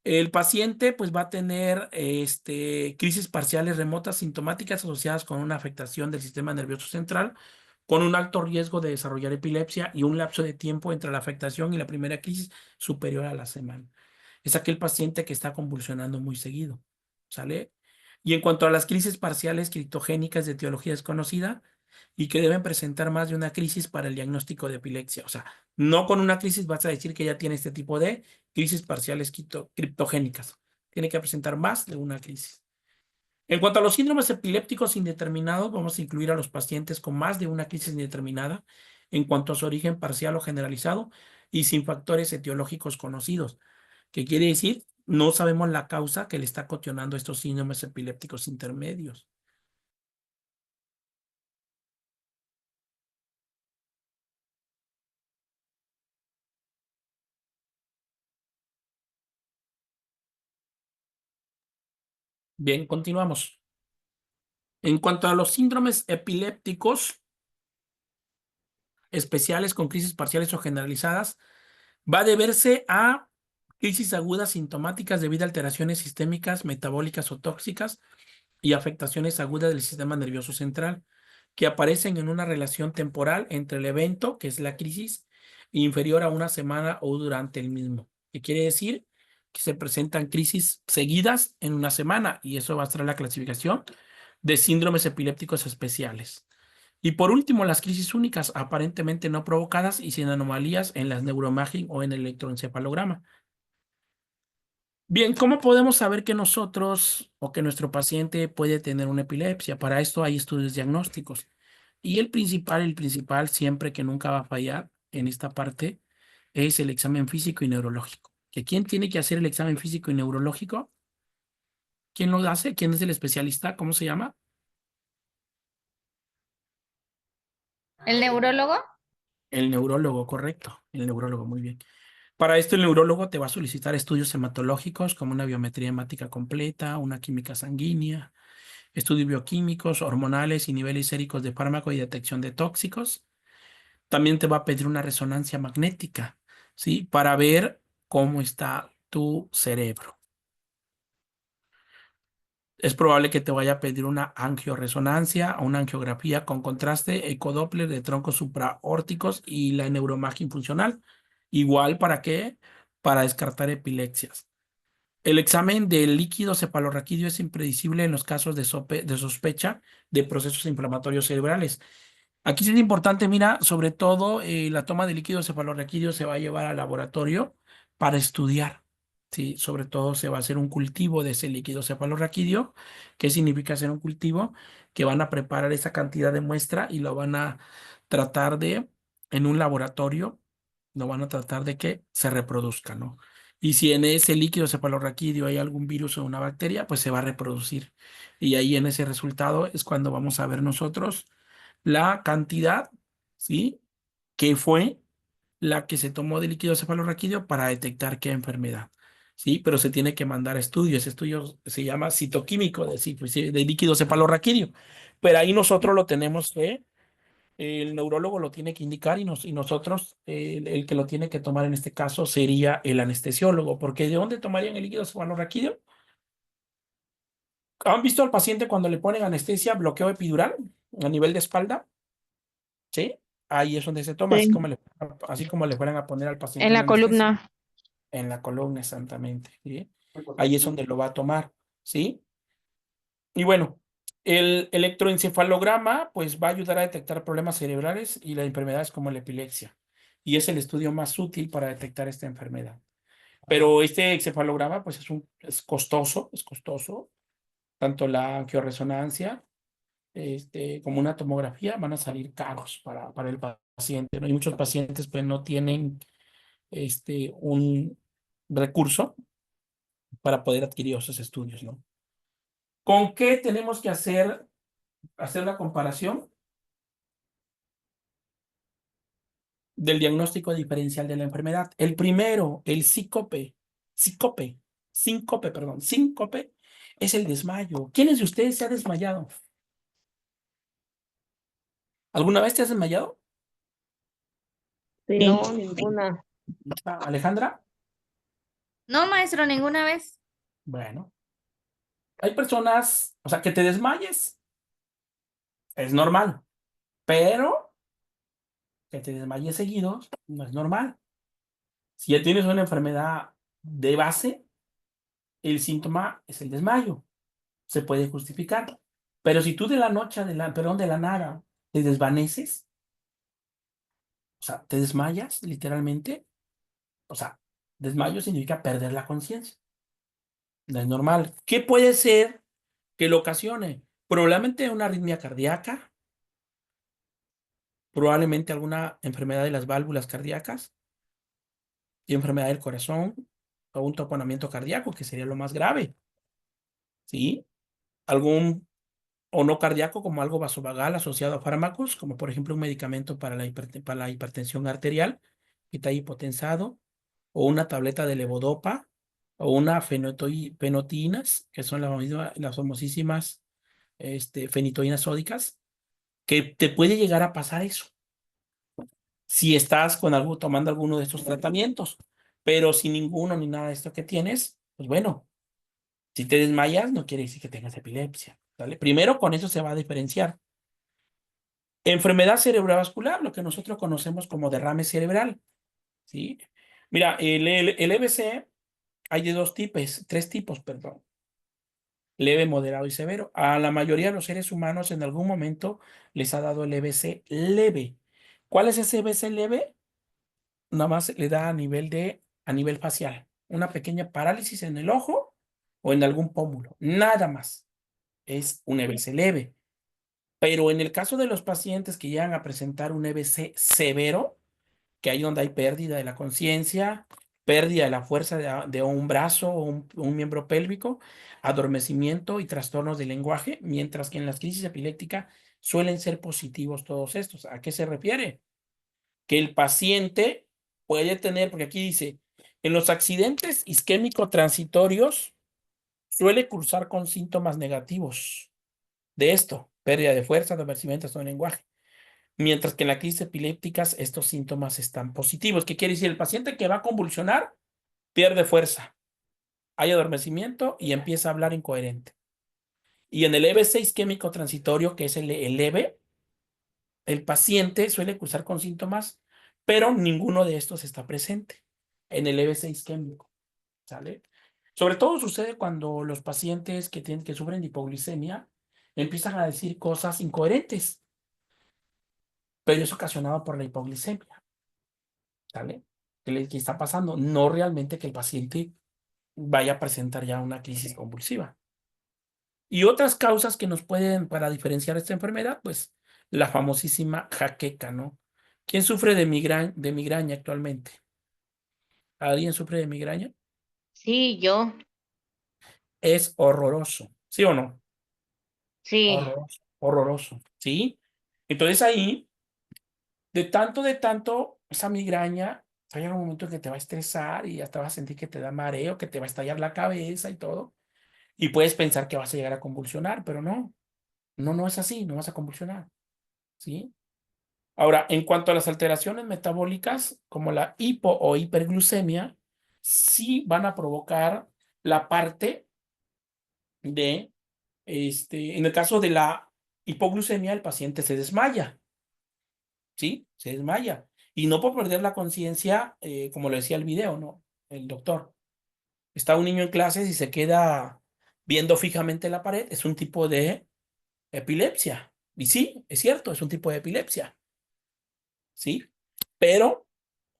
el paciente pues va a tener crisis parciales remotas sintomáticas asociadas con una afectación del sistema nervioso central, con un alto riesgo de desarrollar epilepsia y un lapso de tiempo entre la afectación y la primera crisis superior a la semana. Es aquel paciente que está convulsionando muy seguido, ¿sale? Y en cuanto a las crisis parciales criptogénicas de etiología desconocida y que deben presentar más de una crisis para el diagnóstico de epilepsia. O sea, no con una crisis vas a decir que ya tiene este tipo de crisis parciales criptogénicas. Tiene que presentar más de una crisis. En cuanto a los síndromes epilépticos indeterminados, vamos a incluir a los pacientes con más de una crisis indeterminada en cuanto a su origen parcial o generalizado y sin factores etiológicos conocidos. ¿Qué quiere decir? No sabemos la causa que le está ocasionando estos síndromes epilépticos intermedios. Bien, continuamos. En cuanto a los síndromes epilépticos especiales con crisis parciales o generalizadas, va a deberse a crisis agudas sintomáticas debido a alteraciones sistémicas, metabólicas o tóxicas y afectaciones agudas del sistema nervioso central, que aparecen en una relación temporal entre el evento, que es la crisis, inferior a una semana o durante el mismo. ¿Qué quiere decir? Que se presentan crisis seguidas en una semana y eso va a ser la clasificación de síndromes epilépticos especiales. Y por último, las crisis únicas, aparentemente no provocadas y sin anomalías en las neuroimagen o en el electroencefalograma. Bien, ¿cómo podemos saber que nosotros o que nuestro paciente puede tener una epilepsia? Para esto hay estudios diagnósticos. Y el principal, siempre que nunca va a fallar en esta parte, es el examen físico y neurológico. ¿Que quién tiene que hacer el examen físico y neurológico? ¿Quién lo hace? ¿Quién es el especialista? ¿Cómo se llama? ¿El neurólogo? El neurólogo, correcto. El neurólogo, muy bien. Para esto, el neurólogo te va a solicitar estudios hematológicos como una biometría hemática completa, una química sanguínea, estudios bioquímicos, hormonales y niveles séricos de fármaco y detección de tóxicos. También te va a pedir una resonancia magnética, ¿sí? Para ver cómo está tu cerebro. Es probable que te vaya a pedir una angioresonancia o una angiografía con contraste, ecodoppler de troncos supraórticos y la neuroimagen funcional. Igual, ¿para qué? Para descartar epilepsias. El examen del líquido cefalorraquídeo es impredecible en los casos de sospecha de procesos inflamatorios cerebrales. Aquí sí es importante, mira, sobre todo la toma de líquido cefalorraquídeo se va a llevar al laboratorio para estudiar. Sí, sobre todo se va a hacer un cultivo de ese líquido cefalorraquídeo. ¿Qué significa hacer un cultivo? Que van a preparar esa cantidad de muestra y lo van a tratar en un laboratorio, lo van a tratar de que se reproduzca, ¿no? Y si en ese líquido cefalorraquídeo hay algún virus o una bacteria, pues se va a reproducir. Y ahí en ese resultado es cuando vamos a ver nosotros la cantidad, ¿sí? Que fue la que se tomó de líquido cefalorraquídeo para detectar qué enfermedad, ¿sí? Pero se tiene que mandar a estudio. Ese estudio se llama citoquímico de líquido cefalorraquídeo. Pero ahí nosotros lo tenemos que, el neurólogo lo tiene que indicar y nosotros, el que lo tiene que tomar en este caso sería el anestesiólogo, porque ¿de dónde tomarían el líquido cefalorraquídeo? ¿Han visto al paciente cuando le ponen anestesia, bloqueo epidural a nivel de espalda? ¿Sí? Ahí es donde se toma, así Sí, como así como le fueran a poner al en paciente la una anestesia. columna. En la columna, exactamente. ¿Sí? Ahí es donde lo va a tomar. ¿Sí? Y bueno, el electroencefalograma pues va a ayudar a detectar problemas cerebrales y las enfermedades como la epilepsia. Y es el estudio más útil para detectar esta enfermedad. Pero este encefalograma pues es costoso. Tanto la angioresonancia como una tomografía van a salir caros para el paciente, ¿no? Y muchos pacientes pues no tienen un recurso para poder adquirir esos estudios, ¿no? ¿Con qué tenemos que hacer la comparación del diagnóstico diferencial de la enfermedad? El primero, el síncope, es el desmayo. ¿Quiénes de ustedes se ha desmayado? ¿Alguna vez te has desmayado? No, ninguna. Alejandra. No, maestro, ninguna vez. Bueno, hay personas, o sea, que te desmayes es normal, pero que te desmayes seguido no es normal. Si ya tienes una enfermedad de base, el síntoma es el desmayo. Se puede justificar. Pero si tú de la noche, de la nada, te desvaneces, o sea, te desmayas literalmente, o sea, desmayo significa perder la conciencia. No es normal. ¿Qué puede ser que lo ocasione? Probablemente una arritmia cardíaca, probablemente alguna enfermedad de las válvulas cardíacas y enfermedad del corazón o un taponamiento cardíaco, que sería lo más grave, ¿sí? Algún o no cardíaco, como algo vasovagal asociado a fármacos, como por ejemplo un medicamento para para la hipertensión arterial que está hipotensado, o una tableta de levodopa, o una fenotinas, que son las famosísimas fenitoínas sódicas, que te puede llegar a pasar eso si estás tomando alguno de estos tratamientos. Pero si ninguno ni nada de esto que tienes, pues bueno, si te desmayas no quiere decir que tengas epilepsia, ¿vale? Primero con eso se va a diferenciar. Enfermedad cerebrovascular, lo que nosotros conocemos como derrame cerebral, ¿sí? Mira, el EBC hay de tres tipos, perdón. Leve, moderado y severo. A la mayoría de los seres humanos en algún momento les ha dado el EBC leve. ¿Cuál es ese EBC leve? Nada más le da a nivel facial. Una pequeña parálisis en el ojo o en algún pómulo. Nada más. Es un EBC leve. Pero en el caso de los pacientes que llegan a presentar un EBC severo, que ahí donde hay pérdida de la conciencia, pérdida de la fuerza de un brazo o un miembro pélvico, adormecimiento y trastornos del lenguaje, mientras que en las crisis epilépticas suelen ser positivos todos estos. ¿A qué se refiere? Que el paciente puede tener, porque aquí dice, en los accidentes isquémico transitorios suele cursar con síntomas negativos de esto, pérdida de fuerza, adormecimiento, trastorno del lenguaje. Mientras que en las crisis epilépticas estos síntomas están positivos. ¿Qué quiere decir? El paciente que va a convulsionar pierde fuerza, hay adormecimiento y empieza a hablar incoherente. Y en el EBC isquémico transitorio, que es el leve, el paciente suele cursar con síntomas, pero ninguno de estos está presente en el EBC isquémico, ¿sale? Sobre todo sucede cuando los pacientes que sufren de hipoglicemia empiezan a decir cosas incoherentes, pero es ocasionado por la hipoglicemia. ¿Sale? ¿Qué está pasando? No realmente que el paciente vaya a presentar ya una crisis convulsiva. Y otras causas que nos pueden, para diferenciar esta enfermedad, pues la famosísima jaqueca, ¿no? ¿Quién sufre de migraña actualmente? ¿Alguien sufre de migraña? Sí, yo. Es horroroso, ¿sí o no? Sí. Horroroso, horroroso, ¿sí? Entonces ahí, de tanto, esa migraña, va a llegar un momento en que te va a estresar y hasta vas a sentir que te da mareo, que te va a estallar la cabeza y todo. Y puedes pensar que vas a llegar a convulsionar, pero no. No es así, no vas a convulsionar, ¿sí? Ahora, en cuanto a las alteraciones metabólicas, como la hipo o hiperglucemia, sí van a provocar la parte de, en el caso de la hipoglucemia, el paciente se desmaya, ¿sí? Se desmaya. Y no por perder la conciencia, como lo decía el video, ¿no? El doctor. Está un niño en clases y se queda viendo fijamente la pared, es un tipo de epilepsia. Y sí, es cierto, es un tipo de epilepsia, ¿sí? Pero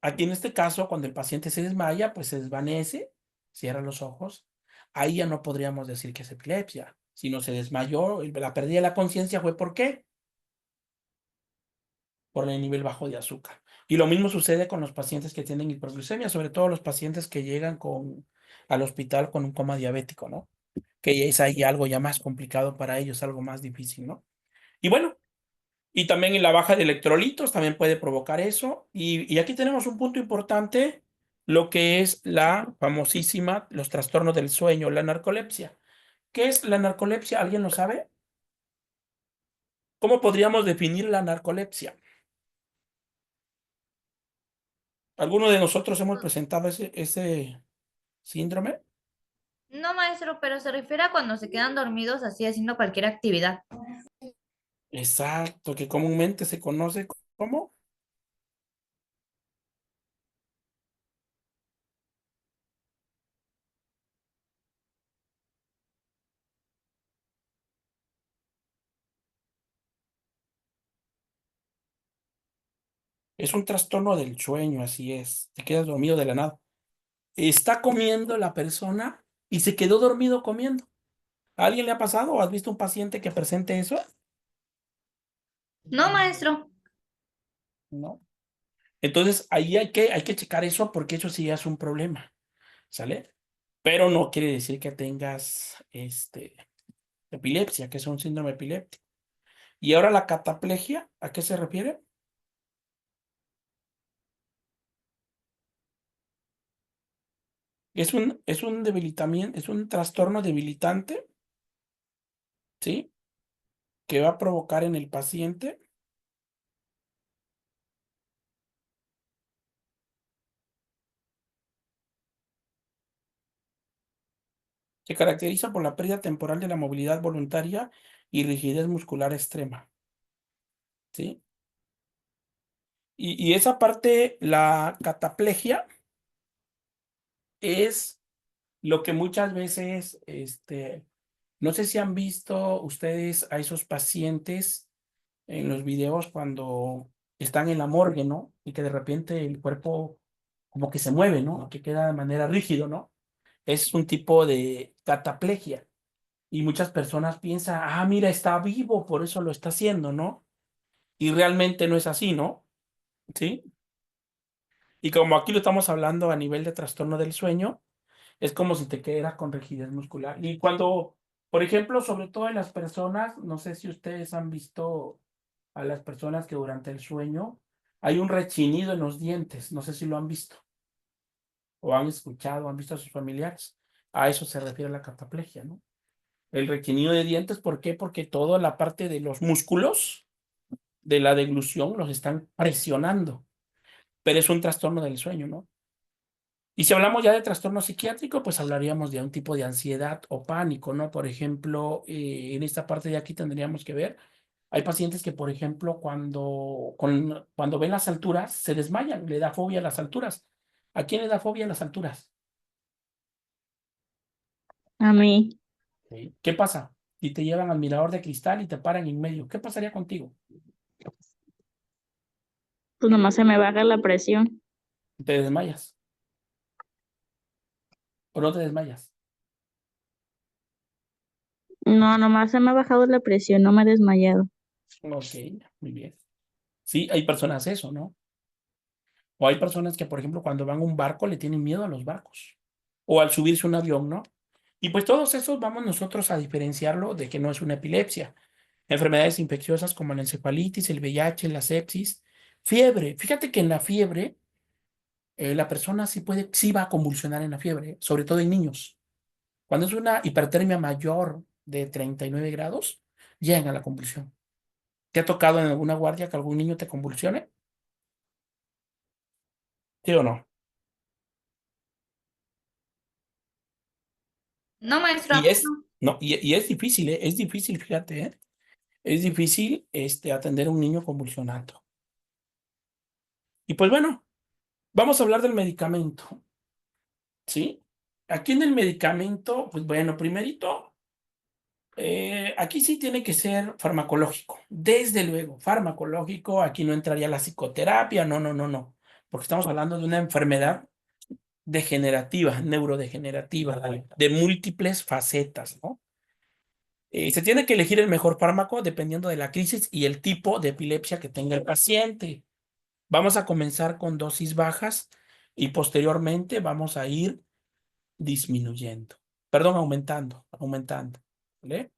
aquí en este caso, cuando el paciente se desmaya, pues se desvanece, cierra los ojos. Ahí ya no podríamos decir que es epilepsia. Si no se desmayó, la pérdida de la conciencia fue ¿por qué? Por el nivel bajo de azúcar. Y lo mismo sucede con los pacientes que tienen hiperglucemia, sobre todo los pacientes que llegan con al hospital con un coma diabético, ¿no? Que es ahí algo ya más complicado para ellos, algo más difícil, ¿no? Y bueno, y también en la baja de electrolitos también puede provocar eso. Y aquí tenemos un punto importante, lo que es la famosísima, los trastornos del sueño, la narcolepsia. ¿Qué es la narcolepsia? ¿Alguien lo sabe? ¿Cómo podríamos definir la narcolepsia? ¿Alguno de nosotros hemos presentado ese síndrome? No, maestro, pero se refiere a cuando se quedan dormidos así haciendo cualquier actividad. Exacto, que comúnmente se conoce como es un trastorno del sueño, así es. Te quedas dormido de la nada. Está comiendo la persona y se quedó dormido comiendo. ¿A alguien le ha pasado o has visto un paciente que presente eso? No, maestro. No. Entonces ahí hay que checar eso porque eso sí es un problema, ¿sale? Pero no quiere decir que tengas epilepsia, que es un síndrome epiléptico. Y ahora la cataplegia, ¿a qué se refiere? Es un debilitamiento, es un trastorno debilitante, ¿sí? Que va a provocar en el paciente. Se caracteriza por la pérdida temporal de la movilidad voluntaria y rigidez muscular extrema, ¿sí? Y esa parte, la cataplegia, es lo que muchas veces, no sé si han visto ustedes a esos pacientes en los videos cuando están en la morgue, ¿no? Y que de repente el cuerpo como que se mueve, ¿no? Que queda de manera rígido, ¿no? Es un tipo de cataplegia. Y muchas personas piensan, ah, mira, está vivo, por eso lo está haciendo, ¿no? Y realmente no es así, ¿no? ¿Sí? Y como aquí lo estamos hablando a nivel de trastorno del sueño, es como si te quedaras con rigidez muscular. Y cuando, por ejemplo, sobre todo en las personas, no sé si ustedes han visto a las personas que durante el sueño hay un rechinido en los dientes, no sé si lo han visto o han escuchado, han visto a sus familiares. A eso se refiere la cataplegia, ¿no? El rechinido de dientes, ¿por qué? Porque toda la parte de los músculos de la deglución los están presionando, pero es un trastorno del sueño, ¿no? Y si hablamos ya de trastorno psiquiátrico, pues hablaríamos de un tipo de ansiedad o pánico, ¿no? Por ejemplo, en esta parte de aquí tendríamos que ver, hay pacientes que, por ejemplo, cuando ven las alturas, se desmayan, le da fobia a las alturas. ¿A quién le da fobia a las alturas? A mí, ¿Sí? ¿Qué pasa? Y te llevan al mirador de cristal y te paran en medio. ¿Qué pasaría contigo? pues nomás se me baja la presión. Te desmayas o no te desmayas. No, nomás se me ha bajado la presión, no me he desmayado. Ok, muy bien. Sí, hay personas eso, ¿no? O hay personas que, por ejemplo, cuando van a un barco le tienen miedo a los barcos. O al subirse a un avión, ¿no? Y pues todos esos vamos nosotros a diferenciarlo de que no es una epilepsia. Enfermedades infecciosas como la encefalitis, el VIH, la sepsis, fiebre. Fíjate que en la fiebre, la persona sí va a convulsionar en la fiebre, sobre todo en niños. Cuando es una hipertermia mayor de 39 grados, llegan a la convulsión. ¿Te ha tocado en alguna guardia que algún niño te convulsione? ¿Sí o no? No, maestro, a Y mí es, no. no, y es difícil, ¿eh? Es difícil, fíjate, ¿eh? Es difícil atender a un niño convulsionando. Y pues bueno, vamos a hablar del medicamento, ¿sí? Aquí en el medicamento, pues bueno, primerito, aquí sí tiene que ser farmacológico, desde luego, farmacológico, aquí no entraría la psicoterapia, no, no, no, no, porque estamos hablando de una enfermedad degenerativa, neurodegenerativa, de múltiples facetas, ¿no? Se tiene que elegir el mejor fármaco dependiendo de la crisis y el tipo de epilepsia que tenga el paciente. Vamos a comenzar con dosis bajas y posteriormente vamos a ir disminuyendo. Perdón, aumentando. ¿Vale?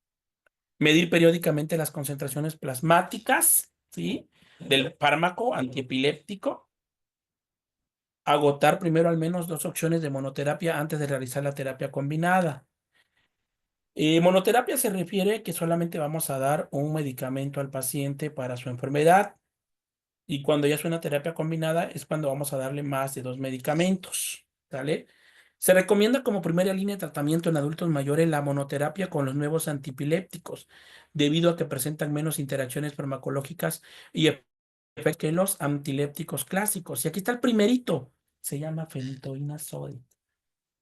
Medir periódicamente las concentraciones plasmáticas, ¿sí? Del fármaco antiepiléptico. Agotar primero al menos 2 opciones de monoterapia antes de realizar la terapia combinada. Monoterapia se refiere que solamente vamos a dar un medicamento al paciente para su enfermedad. Y cuando ya es una terapia combinada es cuando vamos a darle más de 2 medicamentos. ¿Sale? Se recomienda como primera línea de tratamiento en adultos mayores la monoterapia con los nuevos antipilépticos, debido a que presentan menos interacciones farmacológicas y efectos que los antilépticos clásicos. Y aquí está el primerito, se llama fenitoína sódica.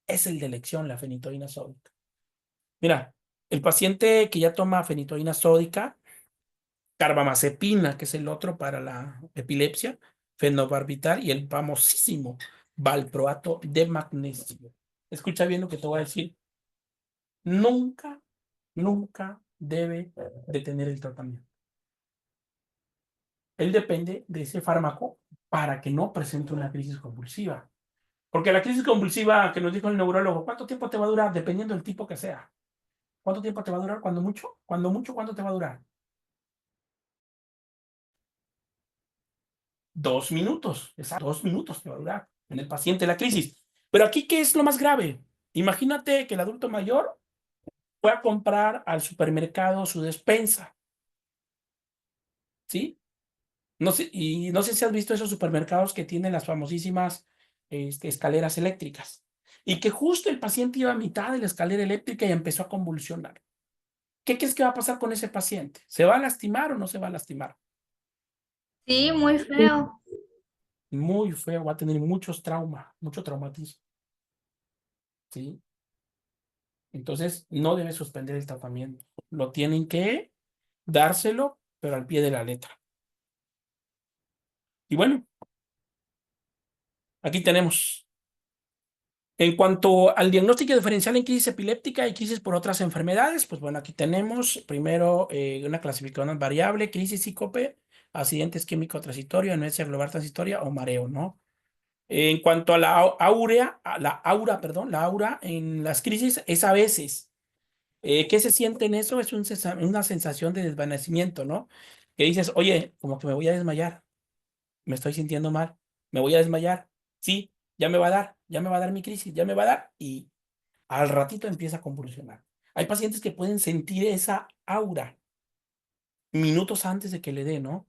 Es el de elección, la fenitoína sódica. Mira, el paciente que ya toma fenitoína sódica, carbamazepina, que es el otro para la epilepsia, fenobarbital y el famosísimo valproato de magnesio. Escucha bien lo que te voy a decir. Nunca, nunca debe detener el tratamiento. Él depende de ese fármaco para que no presente una crisis convulsiva. Porque la crisis convulsiva que nos dijo el neurólogo, ¿cuánto tiempo te va a durar? Dependiendo del tipo que sea. ¿Cuánto tiempo te va a durar? Cuando mucho, ¿cuánto te va a durar? 2 minutos, exacto, 2 minutos te va a durar en el paciente la crisis. Pero aquí, ¿qué es lo más grave? Imagínate que el adulto mayor fue a comprar al supermercado su despensa, ¿sí? No sé, y no sé si has visto esos supermercados que tienen las famosísimas escaleras eléctricas. Y que justo el paciente iba a mitad de la escalera eléctrica y empezó a convulsionar. ¿Qué crees que va a pasar con ese paciente? ¿Se va a lastimar o no se va a lastimar? Sí, muy feo. Muy feo, va a tener mucho traumatismo, ¿sí? Entonces, no debe suspender el tratamiento. Lo tienen que dárselo, pero al pie de la letra. Y bueno, aquí tenemos. En cuanto al diagnóstico diferencial en crisis epiléptica y crisis por otras enfermedades, pues bueno, aquí tenemos primero una clasificación variable, crisis sícope, accidente isquémico transitorio, anorexia global transitoria o mareo, ¿no? En cuanto a la aura en las crisis es a veces. ¿Qué se siente en eso? Es una sensación de desvanecimiento, ¿no? Que dices, oye, como que me voy a desmayar, me estoy sintiendo mal, me voy a desmayar, sí, ya me va a dar mi crisis, ya me va a dar, y al ratito empieza a convulsionar. Hay pacientes que pueden sentir esa aura minutos antes de que le dé, ¿no?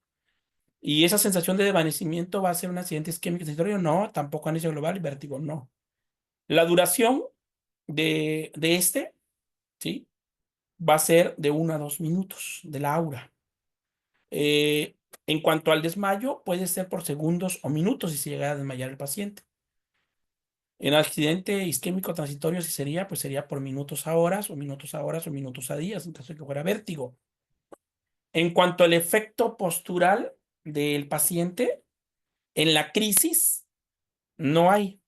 Y esa sensación de desvanecimiento va a ser un accidente isquémico transitorio, no, tampoco anestesia global y vértigo, no. La duración de ¿sí? Va a ser de 1 a 2 minutos de la aura. Eh, en cuanto al desmayo, puede ser por segundos o minutos si se llega a desmayar el paciente. En accidente isquémico transitorio, si sería, pues sería por minutos a horas, o minutos a horas, o minutos a días, en caso de que fuera vértigo. En cuanto al efecto postural del paciente, en la crisis no hay.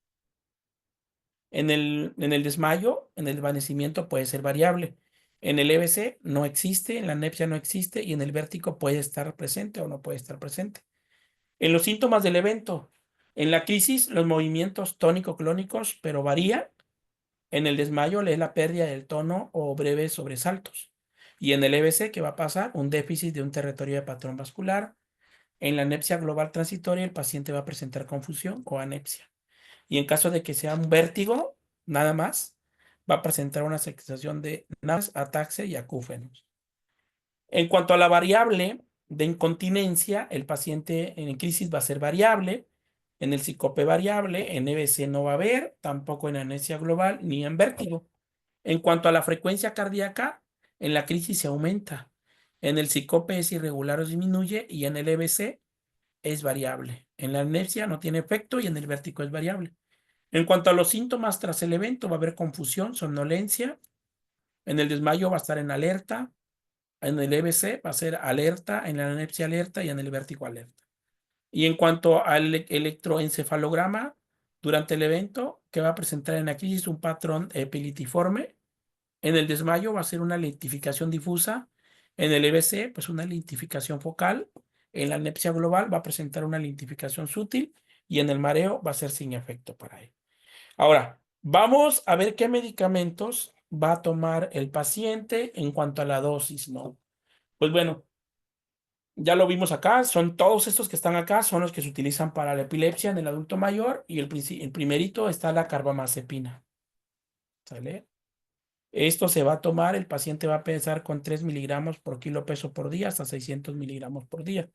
En el desmayo, en el desvanecimiento puede ser variable. En el EBC no existe, en la anepsia no existe y en el vértigo puede estar presente o no puede estar presente. En los síntomas del evento, en la crisis los movimientos tónico-clónicos, pero varían. En el desmayo es la pérdida del tono o breves sobresaltos. Y en el EBC, ¿qué va a pasar? Un déficit de un territorio de patrón vascular. En la anepsia global transitoria, el paciente va a presentar confusión o anepsia. Y en caso de que sea un vértigo, nada más, va a presentar una sensación de náuseas, ataxia y acúfenos. En cuanto a la variable de incontinencia, el paciente en crisis va a ser variable, en el síncope variable, en EBC no va a haber, tampoco en anesia global ni en vértigo. En cuanto a la frecuencia cardíaca, en la crisis se aumenta, en el síncope es irregular o disminuye y en el EBC es variable. En la anesia no tiene efecto y en el vértigo es variable. En cuanto a los síntomas tras el evento, va a haber confusión, somnolencia. En el desmayo va a estar en alerta. En el EBC va a ser alerta, en la anepsia alerta y en el vértigo alerta. Y en cuanto al electroencefalograma, durante el evento, que va a presentar en la crisis un patrón epilitiforme. En el desmayo va a ser una lentificación difusa. En el EBC, pues una lentificación focal. En la anepsia global va a presentar una lentificación sutil y en el mareo va a ser sin efecto para él. Ahora, Vamos a ver qué medicamentos va a tomar el paciente en cuanto a la dosis, ¿no? Pues bueno, ya lo vimos acá, son todos estos que están acá, son los que se utilizan para la epilepsia en el adulto mayor y el primerito está la carbamazepina, ¿sale? Esto se va a tomar, el paciente va a pensar con 3 miligramos por kilo peso por día hasta 600 miligramos por día.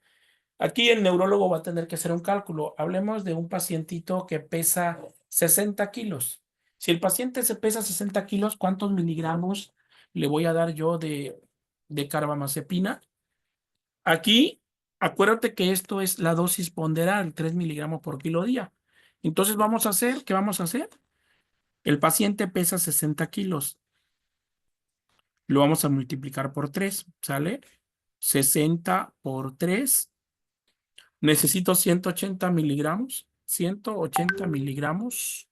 Aquí el neurólogo va a tener que hacer un cálculo. Hablemos de un pacientito que pesa 60 kilos. Si el paciente se pesa 60 kilos, ¿cuántos miligramos le voy a dar yo de carbamazepina? Aquí, acuérdate que esto es la dosis ponderal, 3 miligramos por kilo día. Entonces, ¿qué vamos a hacer? El paciente pesa 60 kilos. Lo vamos a multiplicar por 3, ¿sale? 60 por 3. Necesito 180 miligramos. 180 miligramos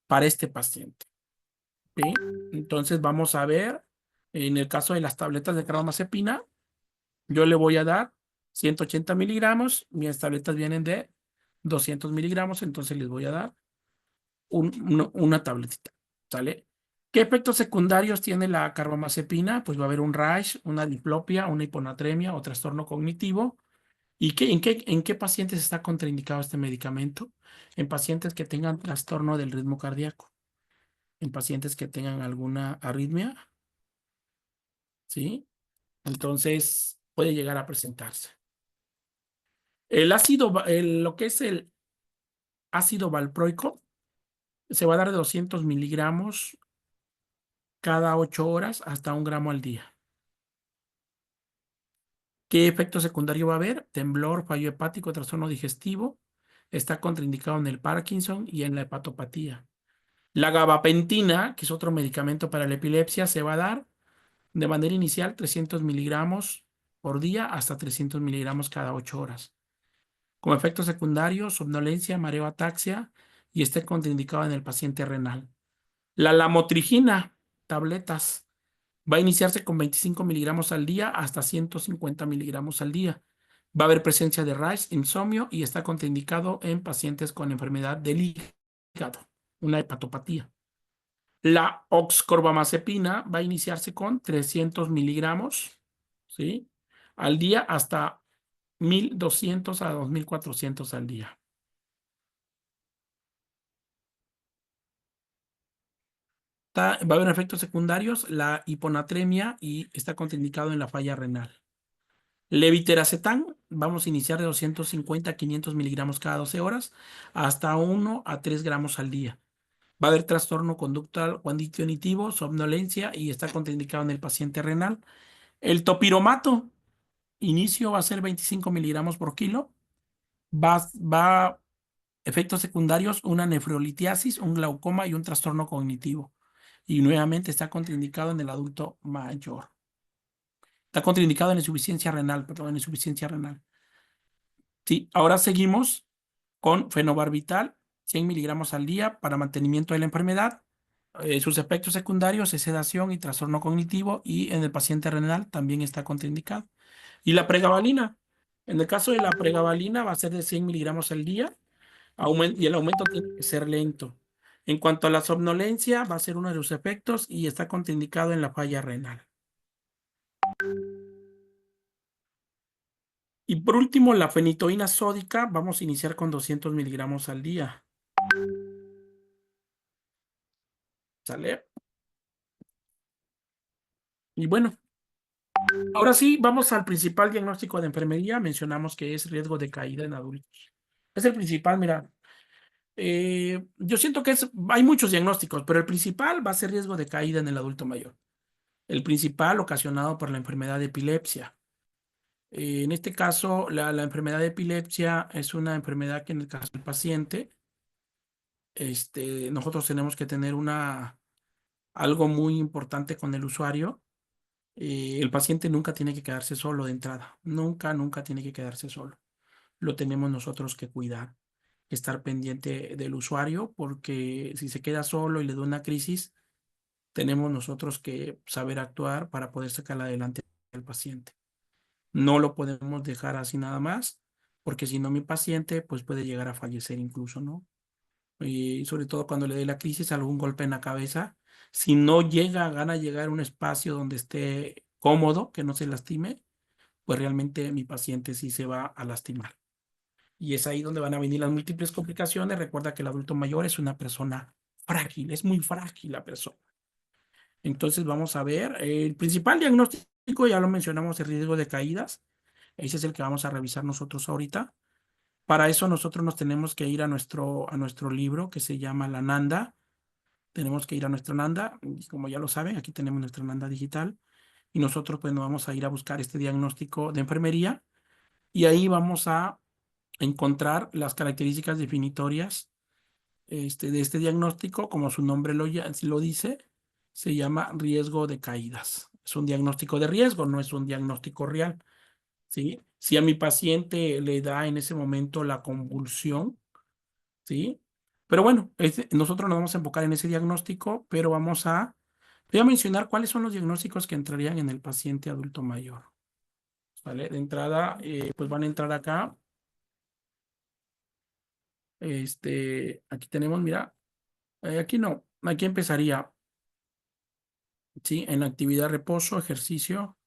para este paciente. ¿Sí? Entonces vamos a ver, en el caso de las tabletas de carbamazepina, yo le voy a dar 180 miligramos. Mis tabletas vienen de 200 miligramos, entonces les voy a dar una tabletita. ¿Sale? ¿Qué efectos secundarios tiene la carbamazepina? Pues va a haber un rash, una diplopia, una hiponatremia o trastorno cognitivo. ¿Y en qué pacientes está contraindicado este medicamento? En pacientes que tengan trastorno del ritmo cardíaco, en pacientes que tengan alguna arritmia, ¿sí? Entonces puede llegar a presentarse. Lo que es el ácido valproico se va a dar de 200 miligramos cada 8 horas hasta 1 gramo al día. ¿Qué efecto secundario va a haber? Temblor, fallo hepático, trastorno digestivo. Está contraindicado en el Parkinson y en la hepatopatía. La gabapentina, que es otro medicamento para la epilepsia, se va a dar de manera inicial 300 miligramos por día hasta 300 miligramos cada 8 horas. Como efecto secundario, somnolencia, mareo, ataxia y esté contraindicado en el paciente renal. La lamotrigina, tabletas, va a iniciarse con 25 miligramos al día hasta 150 miligramos al día. Va a haber presencia de rash, insomnio y está contraindicado en pacientes con enfermedad del hígado, una hepatopatía. La oxcarbamazepina va a iniciarse con 300 miligramos, ¿sí? Al día hasta 1,200 a 2,400 al día. Va a haber efectos secundarios, la hiponatremia y está contraindicado en la falla renal. Levitiracetam, vamos a iniciar de 250 a 500 miligramos cada 12 horas hasta 1 a 3 gramos al día. Va a haber trastorno conductual cognitivo, somnolencia y está contraindicado en el paciente renal. El topiromato, inicio va a ser 25 miligramos por kilo. Efectos secundarios, una nefrolitiasis, un glaucoma y un trastorno cognitivo. Y nuevamente está contraindicado en el adulto mayor. Está contraindicado en insuficiencia renal, perdón, en insuficiencia renal. Sí, ahora seguimos con fenobarbital, 100 miligramos al día para mantenimiento de la enfermedad. Sus efectos secundarios es sedación y trastorno cognitivo y en el paciente renal también está contraindicado. Y la pregabalina. En el caso de la pregabalina va a ser de 100 miligramos al día y el aumento tiene que ser lento. En cuanto a la somnolencia, va a ser uno de los efectos y está contraindicado en la falla renal. Y por último, la fenitoína sódica, vamos a iniciar con 200 miligramos al día. ¿Sale? Y bueno, ahora sí, vamos al principal diagnóstico de enfermería. Mencionamos que es riesgo de caída en adultos. Es el principal, mira. Yo siento que hay muchos diagnósticos, pero el principal va a ser riesgo de caída en el adulto mayor. El principal ocasionado por la enfermedad de epilepsia. En este caso, la enfermedad de epilepsia es una enfermedad que en el caso del paciente, nosotros tenemos que tener algo muy importante con el usuario. El paciente nunca tiene que quedarse solo de entrada. Nunca, nunca tiene que quedarse solo. Lo tenemos nosotros que cuidar, estar pendiente del usuario, porque si se queda solo y le da una crisis, tenemos nosotros que saber actuar para poder sacar adelante al paciente. No lo podemos dejar así nada más, porque si no mi paciente pues puede llegar a fallecer incluso, ¿no? y sobre todo cuando le dé la crisis, algún golpe en la cabeza. Si no gana a llegar a un espacio donde esté cómodo, que no se lastime, pues realmente mi paciente sí se va a lastimar. Y es ahí donde van a venir las múltiples complicaciones. Recuerda que el adulto mayor es una persona frágil, es muy frágil la persona. Entonces vamos a ver, el principal diagnóstico, ya lo mencionamos, el riesgo de caídas. Ese es el que vamos a revisar nosotros ahorita. Para eso nosotros nos tenemos que ir a nuestro libro que se llama La Nanda. Tenemos que ir a nuestra Nanda, y como ya lo saben, aquí tenemos nuestra Nanda digital. Y nosotros pues nos vamos a ir a buscar este diagnóstico de enfermería y ahí vamos a encontrar las características definitorias de este diagnóstico, como su nombre lo dice, se llama riesgo de caídas. Es un diagnóstico de riesgo, no es un diagnóstico real, ¿sí? Si a mi paciente le da en ese momento la convulsión, ¿sí? Pero bueno, nosotros nos vamos a enfocar en ese diagnóstico, pero voy a mencionar cuáles son los diagnósticos que entrarían en el paciente adulto mayor, ¿vale? De entrada, pues van a entrar acá. Aquí tenemos, mira, aquí no, aquí empezaría, ¿sí? En la actividad reposo, ejercicio.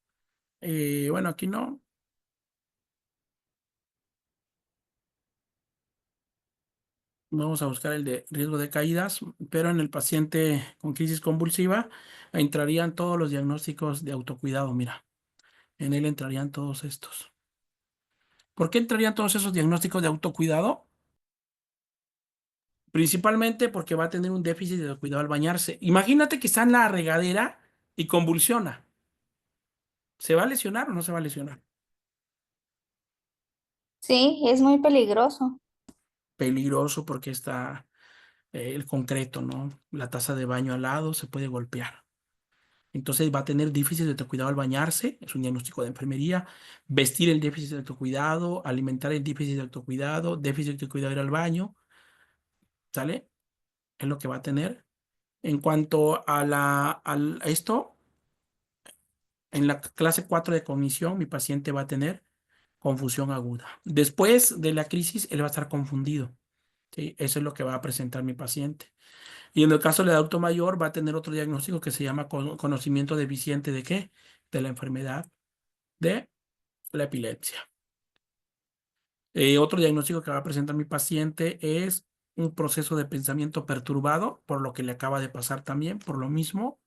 Bueno, aquí no. Vamos a buscar el de riesgo de caídas, pero en el paciente con crisis convulsiva entrarían todos los diagnósticos de autocuidado, mira. En él entrarían todos estos. ¿Por qué entrarían todos esos diagnósticos de autocuidado? Principalmente porque va a tener un déficit de cuidado al bañarse. Imagínate que está en la regadera y convulsiona. ¿Se va a lesionar o no se va a lesionar? Sí, es muy peligroso. Peligroso porque está el concreto, ¿no? La taza de baño al lado se puede golpear. Entonces va a tener déficit de autocuidado al bañarse, es un diagnóstico de enfermería, vestir el déficit de autocuidado, alimentar el déficit de autocuidado, déficit de autocuidado ir al baño, ¿sale? Es lo que va a tener. En cuanto a esto, en la clase 4 de cognición, mi paciente va a tener confusión aguda. Después de la crisis, él va a estar confundido, ¿sí? Eso es lo que va a presentar mi paciente. Y en el caso del adulto mayor, va a tener otro diagnóstico que se llama conocimiento deficiente ¿de qué? De la enfermedad de la epilepsia. Otro diagnóstico que va a presentar mi paciente es un proceso de pensamiento perturbado, por lo que le acaba de pasar también, por lo mismo.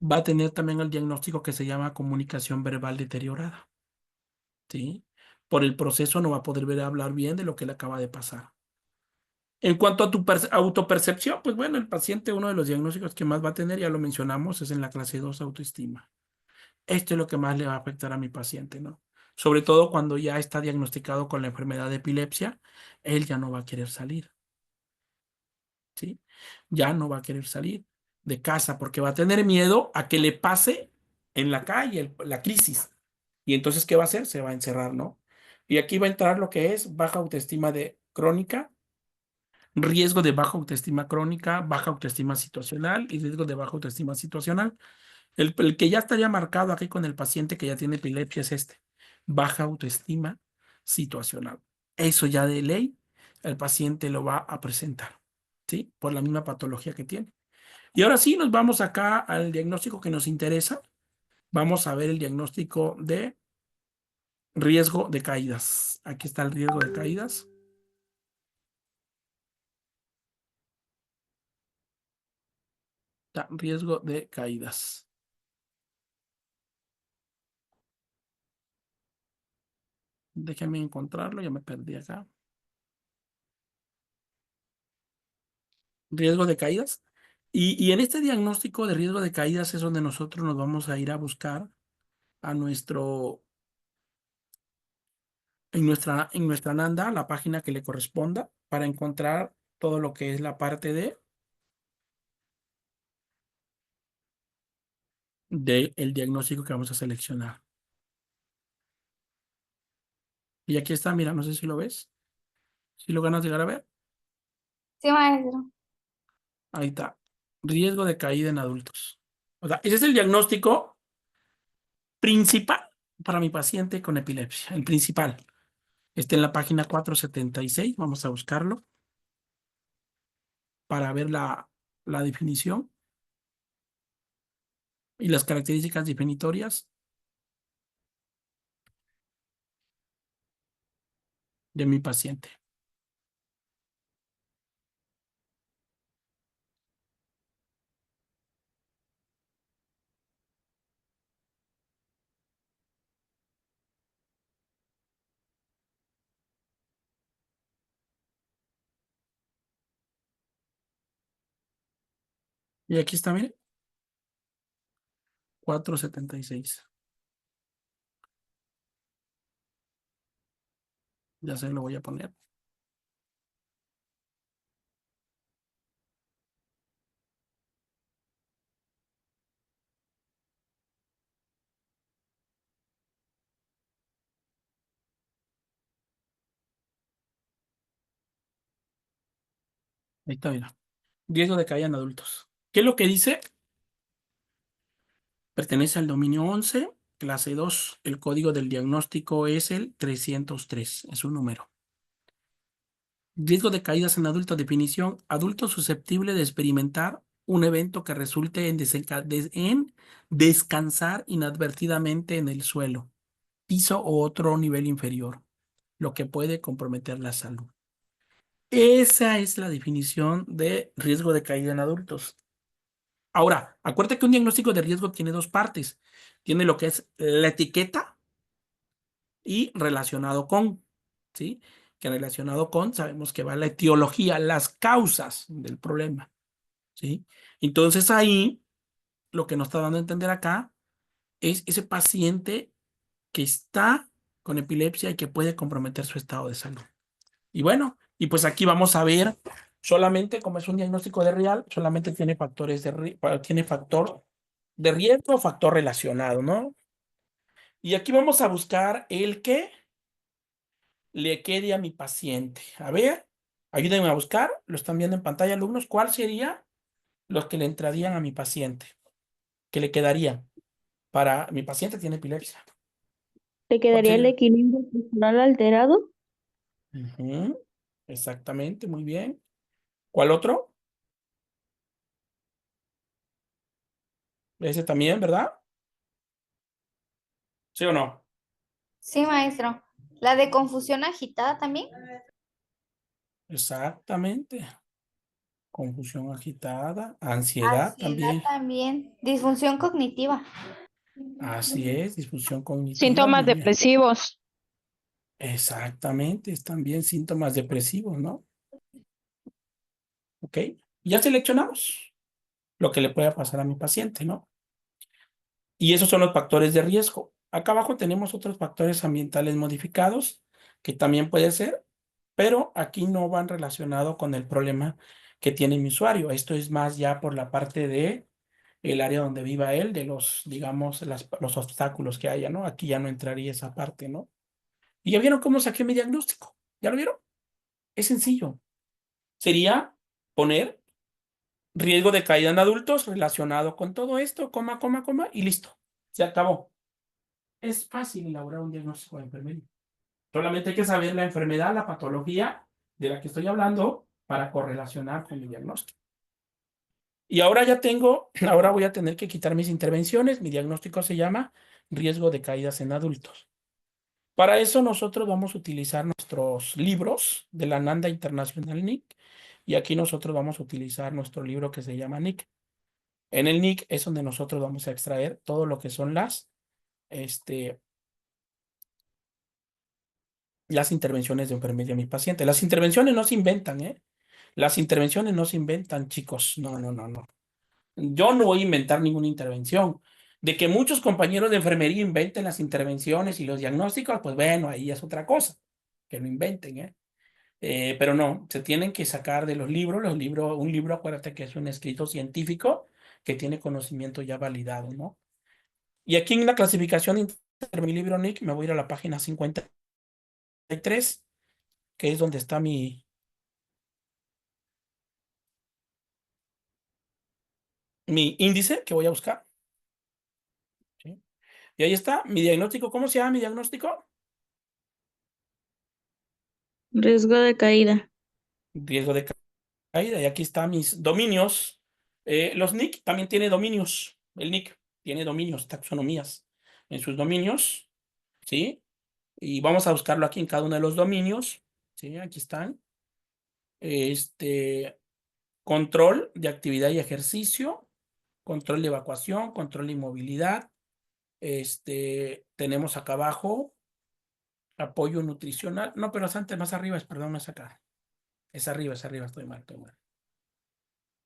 Va a tener también el diagnóstico que se llama comunicación verbal deteriorada, ¿sí? Por el proceso no va a poder hablar bien de lo que le acaba de pasar. En cuanto a tu autopercepción, pues bueno, el paciente, uno de los diagnósticos que más va a tener, ya lo mencionamos, es en la clase 2 autoestima. Esto es lo que más le va a afectar a mi paciente, ¿no? Sobre todo cuando ya está diagnosticado con la enfermedad de epilepsia, él ya no va a querer salir, ¿sí? Ya no va a querer salir de casa porque va a tener miedo a que le pase en la calle la crisis. Y entonces, ¿qué va a hacer? Se va a encerrar, ¿no? Y aquí va a entrar lo que es baja autoestima crónica, riesgo de baja autoestima crónica, baja autoestima situacional y riesgo de baja autoestima situacional. El que ya estaría marcado aquí con el paciente que ya tiene epilepsia es baja autoestima situacional. Eso ya de ley, el paciente lo va a presentar, ¿sí? Por la misma patología que tiene. Y ahora sí, nos vamos acá al diagnóstico que nos interesa. Vamos a ver el diagnóstico de riesgo de caídas. Aquí está el riesgo de caídas. Riesgo de caídas. Déjenme encontrarlo, ya me perdí acá. Riesgo de caídas. Y en este diagnóstico de riesgo de caídas es donde nosotros nos vamos a ir a buscar a en nuestra Nanda, la página que le corresponda, para encontrar todo lo que es la parte del diagnóstico que vamos a seleccionar. Y aquí está, mira, no sé si lo ves. Si lo ganas de llegar a ver. Sí, maestro. Ahí está. Riesgo de caída en adultos. O sea, ese es el diagnóstico principal para mi paciente con epilepsia. El principal. Está en la página 476. Vamos a buscarlo. para ver la definición y las características definitorias de mi paciente. Y aquí está, mire, 476. Ya se lo voy a poner. Ahí está, mira. Riesgo de caída en adultos. ¿Qué es lo que dice? Pertenece al dominio 11, clase 2. El código del diagnóstico es el 303. Es un número. Riesgo de caídas en adultos. Definición: adulto susceptible de experimentar un evento que resulte en descansar inadvertidamente en el suelo, piso o otro nivel inferior, lo que puede comprometer la salud. Esa es la definición de riesgo de caída en adultos. Ahora, acuérdate que un diagnóstico de riesgo tiene dos partes. Tiene lo que es la etiqueta y relacionado con, ¿sí? Que relacionado con, sabemos que va la etiología, las causas del problema, ¿sí? Entonces ahí, lo que nos está dando a entender acá es ese paciente que está con epilepsia y que puede comprometer su estado de salud. Y bueno, y pues aquí vamos a ver, solamente como es un diagnóstico de real, solamente tiene tiene factor de riesgo o factor relacionado, ¿no? Y aquí vamos a buscar el que le quede a mi paciente. A ver, ayúdenme a buscar, lo están viendo en pantalla, alumnos, ¿cuál sería los que le entrarían a mi paciente? ¿Que le quedaría? Para mi paciente tiene epilepsia. ¿Te ¿Cuál quedaría el sería? equilibrio postural alterado? Ujú, exactamente, muy bien. ¿Cuál otro? Ese también, ¿verdad? ¿Sí o no? Sí, maestro. La de confusión agitada también. Exactamente. Confusión agitada, ansiedad Ansiedad también. también. Disfunción cognitiva. Así es, disfunción cognitiva, Síntomas muy bien. depresivos. Exactamente, es también síntomas depresivos, ¿no? ¿Ok? Ya seleccionamos lo que le pueda pasar a mi paciente, ¿no? Y esos son los factores de riesgo. Acá abajo tenemos otros factores ambientales modificados que también puede ser, pero aquí no van relacionados con el problema que tiene mi usuario. Esto es más ya por la parte de el área donde viva él, de los, digamos, los obstáculos que haya, ¿no? Aquí ya no entraría esa parte, ¿no? Y ya vieron cómo saqué mi diagnóstico. ¿Ya lo vieron? Es sencillo. Sería poner riesgo de caída en adultos relacionado con todo esto, coma, coma, coma, y listo. Se acabó. Es fácil elaborar un diagnóstico de enfermería. Solamente hay que saber la enfermedad, la patología de la que estoy hablando para correlacionar con mi diagnóstico. Y ahora ya tengo, ahora voy a tener que quitar mis intervenciones. Mi diagnóstico se llama riesgo de caídas en adultos. Para eso nosotros vamos a utilizar nuestros libros de la NANDA International NIC y aquí nosotros vamos a utilizar nuestro libro que se llama NIC. En el NIC es donde nosotros vamos a extraer todo lo que son las intervenciones de enfermería de mi paciente. Las intervenciones no se inventan, ¿eh? Las intervenciones no se inventan, chicos. No, no, no, no. Yo no voy a inventar ninguna intervención. De que muchos compañeros de enfermería inventen las intervenciones y los diagnósticos, pues bueno, ahí es otra cosa. Que lo inventen, ¿eh? Pero no, se tienen que sacar de los libros, un libro, acuérdate que es un escrito científico que tiene conocimiento ya validado, ¿no? Y aquí en la clasificación de mi libro Nick, me voy a ir a la página 53, que es donde está mi índice que voy a buscar. ¿Sí? Y ahí está mi diagnóstico. ¿Cómo se llama mi diagnóstico? Riesgo de caída. Riesgo de caída. Y aquí están mis dominios. Los NIC también tiene dominios. El NIC tiene dominios, taxonomías en sus dominios, ¿sí? Y vamos a buscarlo aquí en cada uno de los dominios, ¿sí? Aquí están. Control de actividad y ejercicio, control de evacuación, control de inmovilidad. Tenemos acá abajo apoyo nutricional. No, pero es antes, más arriba, perdón, no es acá. Es arriba, estoy mal, estoy mal.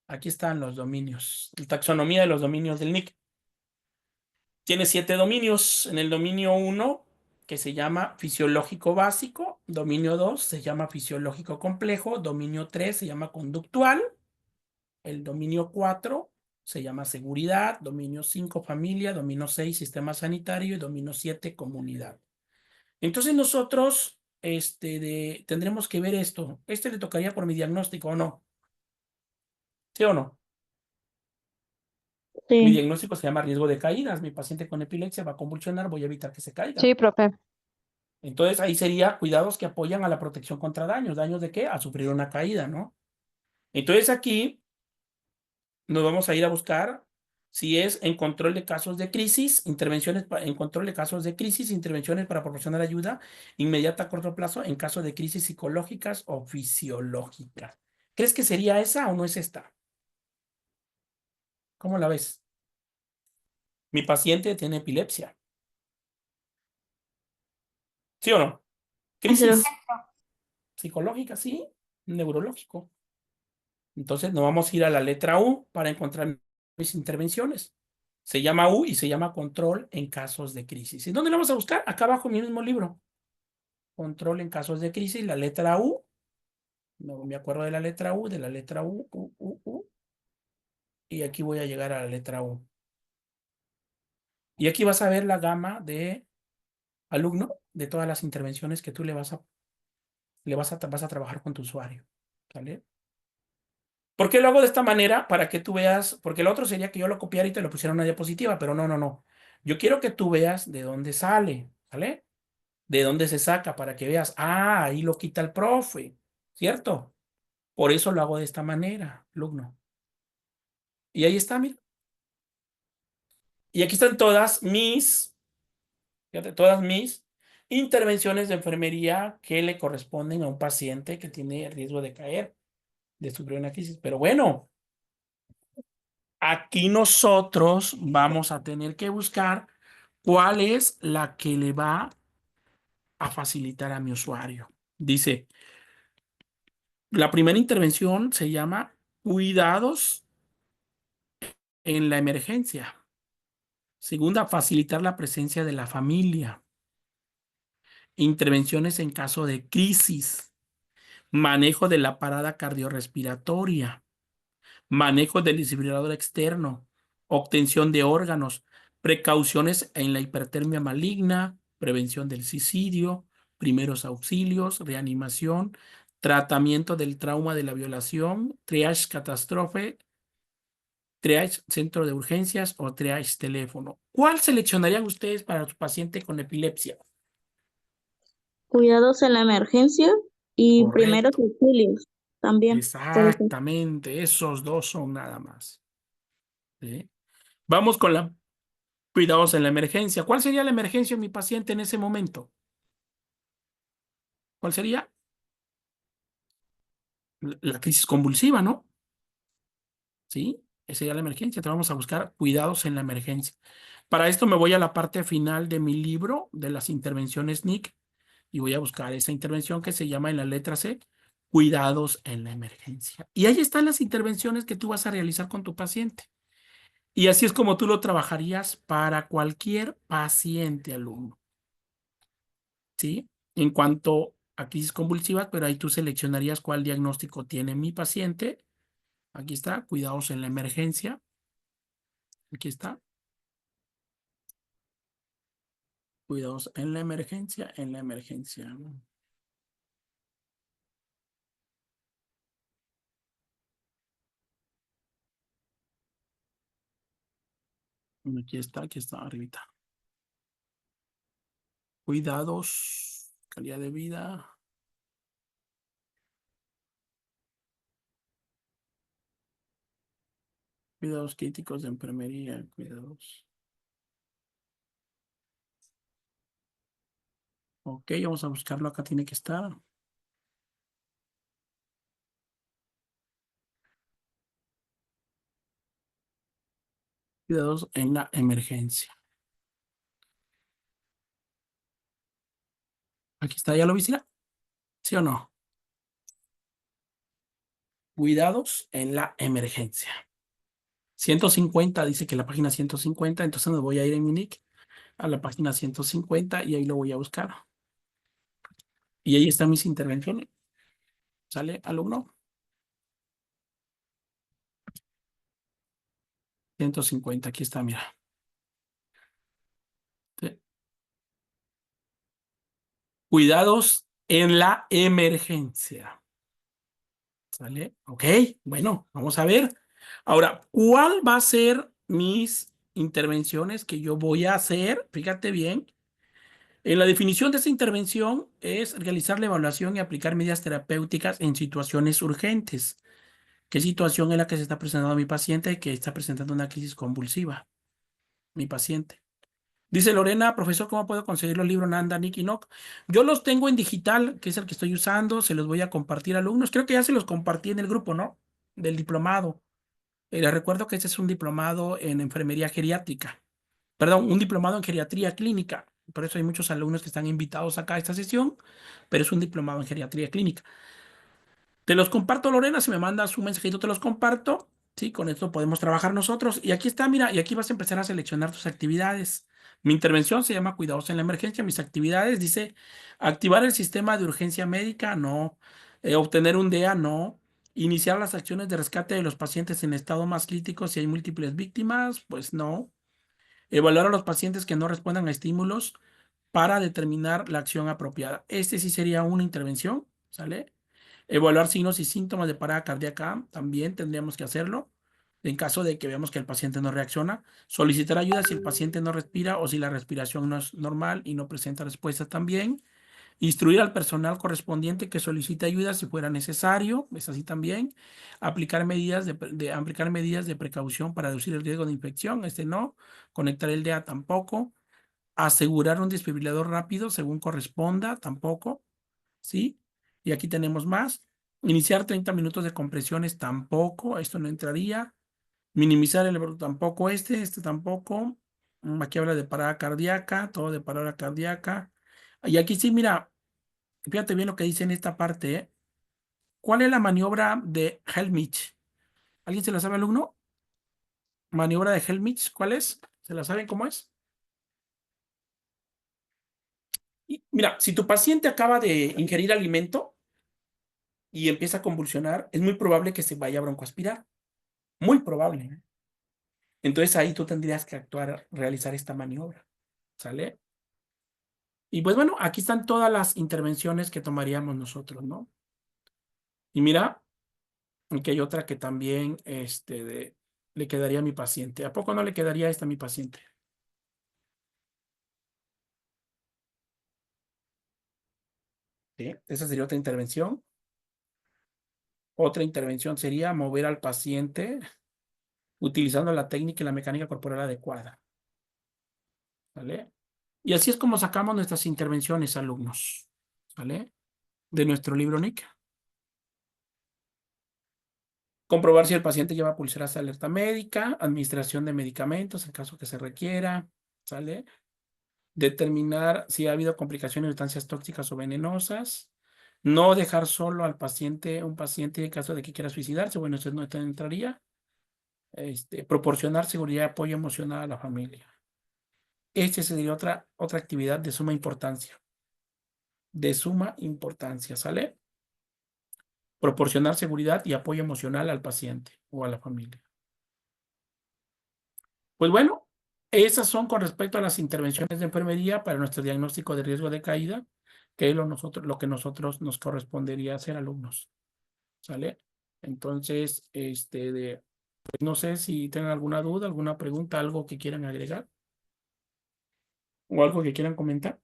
Aquí están los dominios. La taxonomía de los dominios del NIC. Tiene 7 dominios. En el dominio 1, que se llama fisiológico básico. Dominio 2 se llama fisiológico complejo. Dominio 3 se llama conductual. El dominio 4 se llama seguridad. Dominio 5, familia. Dominio 6, sistema sanitario. Y dominio 7, comunidad. Entonces nosotros tendremos que ver esto. Le tocaría por mi diagnóstico, ¿o no? ¿Sí o no? Mi Sí, diagnóstico se llama riesgo de caídas. Mi paciente con epilepsia va a convulsionar, voy a evitar que se caiga. Sí, profe. Entonces ahí sería cuidados que apoyan a la protección contra daños. ¿Daños de qué? A sufrir una caída, ¿no? Entonces aquí nos vamos a ir a buscar si es en control de casos de crisis, en control de casos de crisis, intervenciones para proporcionar ayuda inmediata a corto plazo en caso de crisis psicológicas o fisiológicas. ¿Crees que sería esa o no es esta? ¿Cómo la ves? Mi paciente tiene epilepsia. ¿Sí o no? maestro. Crisis psicológica, sí, neurológico. Entonces nos vamos a ir a la letra U para encontrar mis intervenciones. Se llama U y se llama control en casos de crisis. ¿Y dónde lo vamos a buscar? Acá abajo en mi mismo libro. Control en casos de crisis, la letra U. No me acuerdo de la letra U, U. Y aquí voy a llegar a la letra U. Y aquí vas a ver la gama de alumno de todas las intervenciones que tú vas a trabajar con tu usuario. ¿Vale? ¿Por qué lo hago de esta manera? Para que tú veas, porque lo otro sería que yo lo copiara y te lo pusiera en una diapositiva, pero no, no, no. Yo quiero que tú veas de dónde sale, ¿vale? De dónde se saca, para que veas, ahí lo quita el profe, ¿cierto? Por eso lo hago de esta manera, alumno. Y ahí está, mira. Y aquí están fíjate, todas mis intervenciones de enfermería que le corresponden a un paciente que tiene riesgo de caer, de sufrir una crisis. Pero bueno, aquí nosotros vamos a tener que buscar cuál es la que le va a facilitar a mi usuario. Dice, la primera intervención se llama cuidados en la emergencia. Segunda, facilitar la presencia de la familia. Intervenciones en caso de crisis. Manejo de la parada cardiorrespiratoria. Manejo del desfibrilador externo, obtención de órganos, precauciones en la hipertermia maligna, prevención del suicidio, primeros auxilios, reanimación, tratamiento del trauma de la violación, triage catástrofe, triage centro de urgencias o triage teléfono. ¿Cuál seleccionarían ustedes para su paciente con epilepsia? Cuidados en la emergencia y primeros Correcto, auxilios también. Por eso. exactamente, esos dos son nada más. ¿Sí? Vamos con la cuidados en la emergencia. ¿Cuál sería la emergencia en mi paciente en ese momento? ¿Cuál sería? La crisis convulsiva, ¿no? ¿Sí? Esa sería la emergencia. Te vamos a buscar cuidados en la emergencia. Para esto me voy a la parte final de mi libro de las intervenciones NIC y voy a buscar esa intervención que se llama en la letra C, cuidados en la emergencia. Y ahí están las intervenciones que tú vas a realizar con tu paciente. Y así es como tú lo trabajarías para cualquier paciente, alumno. ¿Sí? En cuanto a crisis convulsivas, pero ahí tú seleccionarías cuál diagnóstico tiene mi paciente. Aquí está, cuidados en la emergencia. Aquí está, cuidados en la emergencia, en la emergencia. Aquí está, arribita. Cuidados, calidad de vida. Cuidados críticos de enfermería, cuidados. Ok, vamos a buscarlo. Acá tiene que estar. Cuidados en la emergencia. Aquí está, ¿ya lo viste? ¿Sí o no? Cuidados en la emergencia. 150, dice que la página 150, entonces me voy a ir en mi nick a la página 150 y ahí lo voy a buscar. Y ahí están mis intervenciones. ¿Sale, alumno? 150, aquí está, mira. Sí. Cuidados en la emergencia. ¿Sale? Ok, bueno, vamos a ver. Ahora, ¿cuál va a ser mis intervenciones que yo voy a hacer? Fíjate bien. En la definición de esta intervención es realizar la evaluación y aplicar medidas terapéuticas en situaciones urgentes. ¿Qué situación es la que se está presentando a mi paciente que está presentando una crisis convulsiva? Mi paciente. Dice Lorena, profesor, ¿cómo puedo conseguir los libros Nanda, Nick y Nock? Yo los tengo en digital, que es el que estoy usando, se los voy a compartir a alumnos. Creo que ya se los compartí en el grupo, ¿no? Del diplomado. Les recuerdo que este es un diplomado en enfermería geriátrica. Perdón, un diplomado en geriatría clínica. Por eso hay muchos alumnos que están invitados acá a esta sesión, pero es un diplomado en geriatría clínica. Te los comparto, Lorena, si me mandas un mensajito te los comparto. Sí, con esto podemos trabajar nosotros. Y aquí está, mira, y aquí vas a empezar a seleccionar tus actividades. Mi intervención se llama Cuidados en la Emergencia. Mis actividades dice activar el sistema de urgencia médica, no. Obtener un DEA, no. Iniciar las acciones de rescate de los pacientes en estado más crítico si hay múltiples víctimas, pues no. Evaluar a los pacientes que no respondan a estímulos para determinar la acción apropiada. Este sí sería una intervención, ¿sale? Evaluar signos y síntomas de parada cardíaca, también tendríamos que hacerlo. En caso de que veamos que el paciente no reacciona, solicitar ayuda si el paciente no respira o si la respiración no es normal y no presenta respuesta también. Instruir al personal correspondiente que solicite ayuda si fuera necesario, es así también. Aplicar medidas de precaución para reducir el riesgo de infección, este no. Conectar el DEA tampoco. Asegurar un desfibrilador rápido según corresponda, tampoco. ¿Sí? Y aquí tenemos más. Iniciar 30 minutos de compresiones, tampoco, esto no entraría. Minimizar el tampoco este tampoco. Aquí habla de parada cardíaca, todo de parada cardíaca. Y aquí sí, mira, fíjate bien lo que dice en esta parte, ¿eh? ¿Cuál es la maniobra de Helmich? ¿Alguien se la sabe, alumno? Maniobra de Helmich, ¿cuál es? ¿Se la saben cómo es? Y mira, si tu paciente acaba de ingerir alimento y empieza a convulsionar, es muy probable que se vaya a broncoaspirar. Muy probable, ¿eh? Entonces ahí tú tendrías que actuar, realizar esta maniobra. ¿Sale? Y pues bueno, aquí están todas las intervenciones que tomaríamos nosotros, ¿no? Y mira, aquí hay otra que también le quedaría a mi paciente. ¿A poco no le quedaría esta a mi paciente? ¿Sí? Esa sería otra intervención. Otra intervención sería mover al paciente utilizando la técnica y la mecánica corporal adecuada. ¿Vale? Y así es como sacamos nuestras intervenciones, alumnos. ¿Vale? De nuestro libro NIC. Comprobar si el paciente lleva pulseras de alerta médica, administración de medicamentos en caso que se requiera, ¿sale? Determinar si ha habido complicaciones de sustancias tóxicas o venenosas. No dejar solo al paciente, un paciente en caso de que quiera suicidarse, bueno, eso no entraría. Proporcionar seguridad y apoyo emocional a la familia. Esta sería otra actividad de suma importancia. De suma importancia, ¿sale? Proporcionar seguridad y apoyo emocional al paciente o a la familia. Pues bueno, esas son con respecto a las intervenciones de enfermería para nuestro diagnóstico de riesgo de caída, que es lo que nosotros nos correspondería hacer, alumnos. ¿Sale? Entonces, pues no sé si tienen alguna duda, alguna pregunta, algo que quieran agregar o algo que quieran comentar.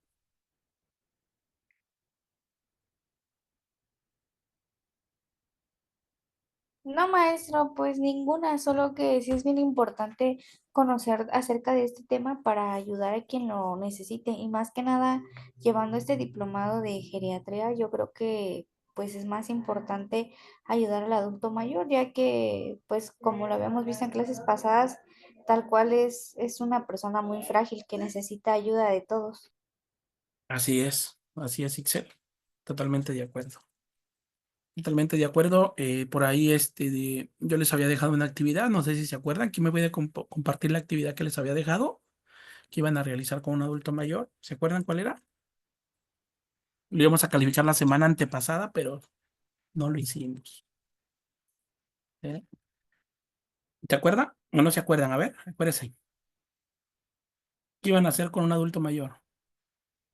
No, maestro, pues ninguna, solo que sí es bien importante conocer acerca de este tema para ayudar a quien lo necesite y más que nada llevando este diplomado de geriatría, yo creo que pues es más importante ayudar al adulto mayor, ya que pues como lo habíamos visto en clases pasadas, tal cual es una persona muy frágil que necesita ayuda de todos. Así es, Ixel. Totalmente de acuerdo. Totalmente de acuerdo. Por ahí yo les había dejado una actividad, no sé si se acuerdan, que me voy a compartir la actividad que les había dejado, que iban a realizar con un adulto mayor. ¿Se acuerdan cuál era? Lo íbamos a calificar la semana antepasada, pero no lo hicimos. ¿Eh? ¿Te acuerdan? ¿O no se acuerdan? A ver, acuérdense. ¿Qué iban a hacer con un adulto mayor?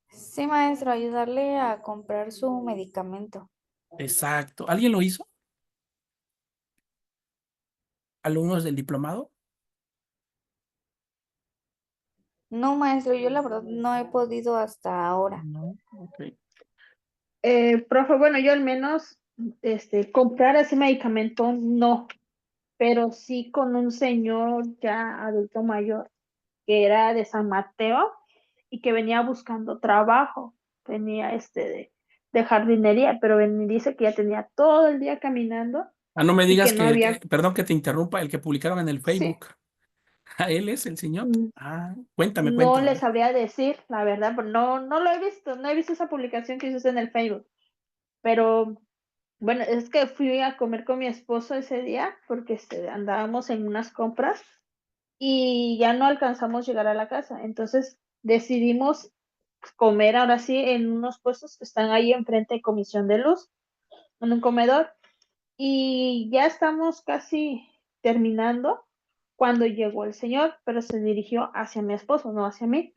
Sí, maestro, ayudarle a comprar su medicamento. Exacto. ¿Alguien lo hizo? ¿Alumnos del diplomado? No, maestro, yo la verdad no he podido hasta ahora. No. Ok. Profe, bueno, yo al menos, comprar ese medicamento no, pero sí con un señor ya adulto mayor que era de San Mateo y que venía buscando trabajo, venía de jardinería, pero dice que ya tenía todo el día caminando Ah, no me y digas que no había, perdón que te interrumpa, el que publicaron en el sí, Facebook. ¿A él es el señor? mm, Ah, cuéntame, no cuéntame. le sabría decir, la verdad, pero no lo he visto, no he visto esa publicación que hizo en el Facebook, pero bueno, es que fui a comer con mi esposo ese día porque andábamos en unas compras y ya no alcanzamos a llegar a la casa. Entonces decidimos comer ahora sí en unos puestos que están ahí enfrente de Comisión de Luz, en un comedor. Y ya estamos casi terminando cuando llegó el señor, pero se dirigió hacia mi esposo, no hacia mí.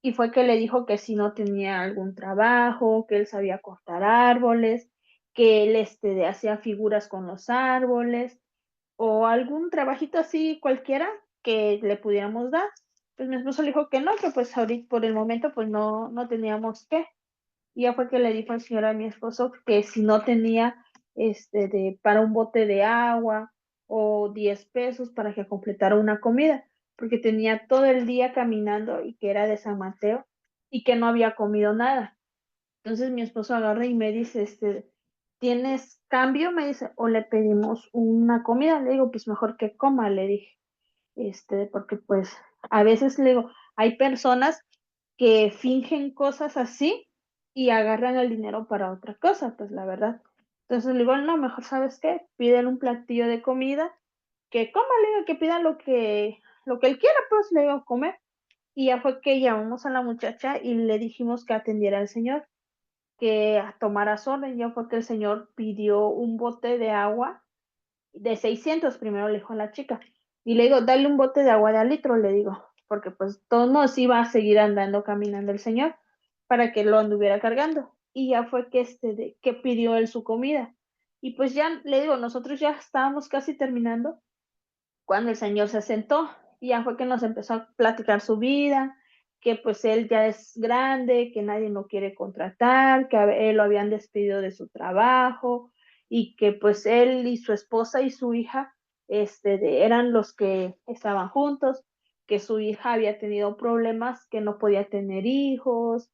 Y fue que le dijo que si no tenía algún trabajo, que él sabía cortar árboles, que él hacía figuras con los árboles o algún trabajito así cualquiera que le pudiéramos dar. Pues mi esposo le dijo que no, que pues ahorita por el momento pues no teníamos que. Y ya fue que le dijo el señor a mi esposo que si no tenía para un bote de agua o 10 pesos para que completara una comida, porque tenía todo el día caminando y que era de San Mateo y que no había comido nada. Entonces mi esposo agarra y me dice, ¿tienes cambio? Me dice, o le pedimos una comida. Le digo, pues mejor que coma, le dije, porque pues a veces le digo, hay personas que fingen cosas así y agarran el dinero para otra cosa, pues la verdad. Entonces le digo, no, mejor sabes qué, piden un platillo de comida, que coma, le digo, que pida lo que él quiera, pues le digo, comer. Y ya fue que llamamos a la muchacha y le dijimos que atendiera al señor que tomara soda. Y ya fue que el señor pidió un bote de agua de 600, primero le dijo a la chica. Y le digo, dale un bote de agua de al litro, le digo, porque pues todos nos iba a seguir andando caminando el señor para que lo anduviera cargando. Y ya fue que, que pidió él su comida. Y pues ya le digo, nosotros ya estábamos casi terminando cuando el señor se sentó y ya fue que nos empezó a platicar su vida, que pues él ya es grande, que nadie lo quiere contratar, que él lo habían despedido de su trabajo y que pues él y su esposa y su hija eran los que estaban juntos, que su hija había tenido problemas, que no podía tener hijos.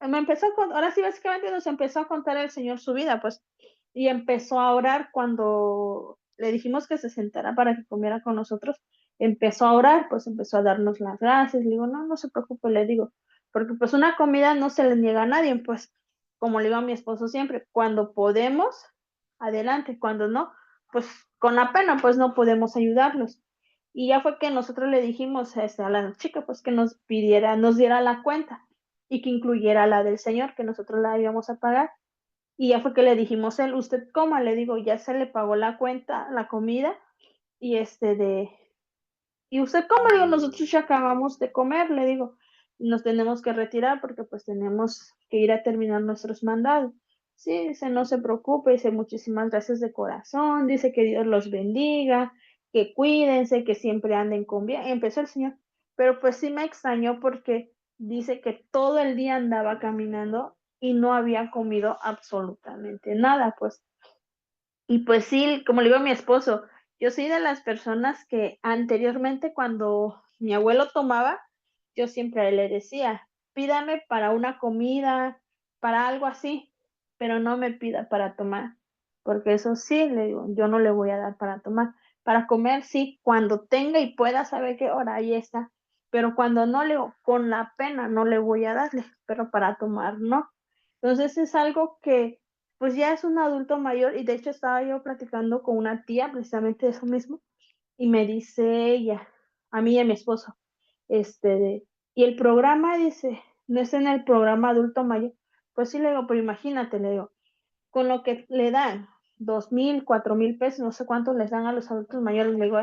Ahora sí básicamente nos empezó a contar el señor su vida, pues, y empezó a orar cuando le dijimos que se sentara para que comiera con nosotros, empezó a orar, pues empezó a darnos las gracias, le digo, no se preocupe, le digo, porque pues una comida no se le niega a nadie, pues, como le digo a mi esposo siempre, cuando podemos, adelante, cuando no, pues con la pena, pues no podemos ayudarlos. Y ya fue que nosotros le dijimos a la chica, pues que nos diera la cuenta y que incluyera la del señor, que nosotros la íbamos a pagar. Y ya fue que le dijimos él, usted coma, le digo, ya se le pagó la cuenta, la comida, y y usted coma, le digo, nosotros ya acabamos de comer, le digo, nos tenemos que retirar porque pues tenemos que ir a terminar nuestros mandados. Sí, dice, no se preocupe, dice, muchísimas gracias de corazón, dice que Dios los bendiga, que cuídense, que siempre anden con bien. Empezó el señor, pero pues sí me extrañó porque dice que todo el día andaba caminando y no había comido absolutamente nada, pues Y pues sí, como le digo a mi esposo, yo soy de las personas que anteriormente cuando mi abuelo tomaba, yo siempre le decía, pídame para una comida, para algo así, pero no me pida para tomar, porque eso sí, le digo, yo no le voy a dar para tomar. Para comer, sí, cuando tenga y pueda saber qué hora, ahí está. Pero cuando no le digo, con la pena no le voy a darle, pero para tomar no. Entonces es algo que pues ya es un adulto mayor y de hecho estaba yo platicando con una tía precisamente de eso mismo y me dice ella, a mí y a mi esposo, y el programa dice, no es en el programa adulto mayor, pues sí le digo, pero imagínate, le digo, con lo que le dan, 2,000, 4,000 pesos, no sé cuántos les dan a los adultos mayores, le digo,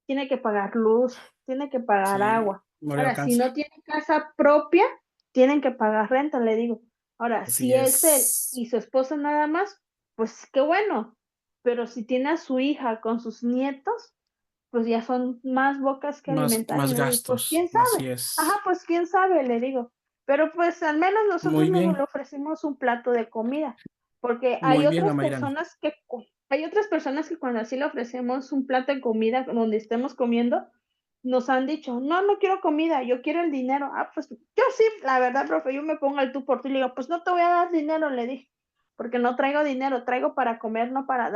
tiene que pagar luz, tiene que pagar Sí, agua. no le Ahora, si no alcanza. tiene casa propia, tienen que pagar renta, le digo. Ahora, Así si es él es. y su esposa nada más, pues qué bueno. Pero si tiene a su hija con sus nietos, pues ya son más bocas que alimentar. Y Más le digo, pues gastos. quién Así sabe. Ajá, es. pues quién sabe, le digo. Pero pues al menos nosotros Muy nos le bien, ofrecimos un plato de comida, porque muy bien, Amairani. hay otras personas que cuando así le ofrecemos un plato de comida donde estemos comiendo, nos han dicho, no, no quiero comida, yo quiero el dinero. Ah, pues yo sí, la verdad, profe, yo me pongo el tú por tú y le digo, pues no te voy a dar dinero, le dije, porque no traigo dinero, traigo para comer, no para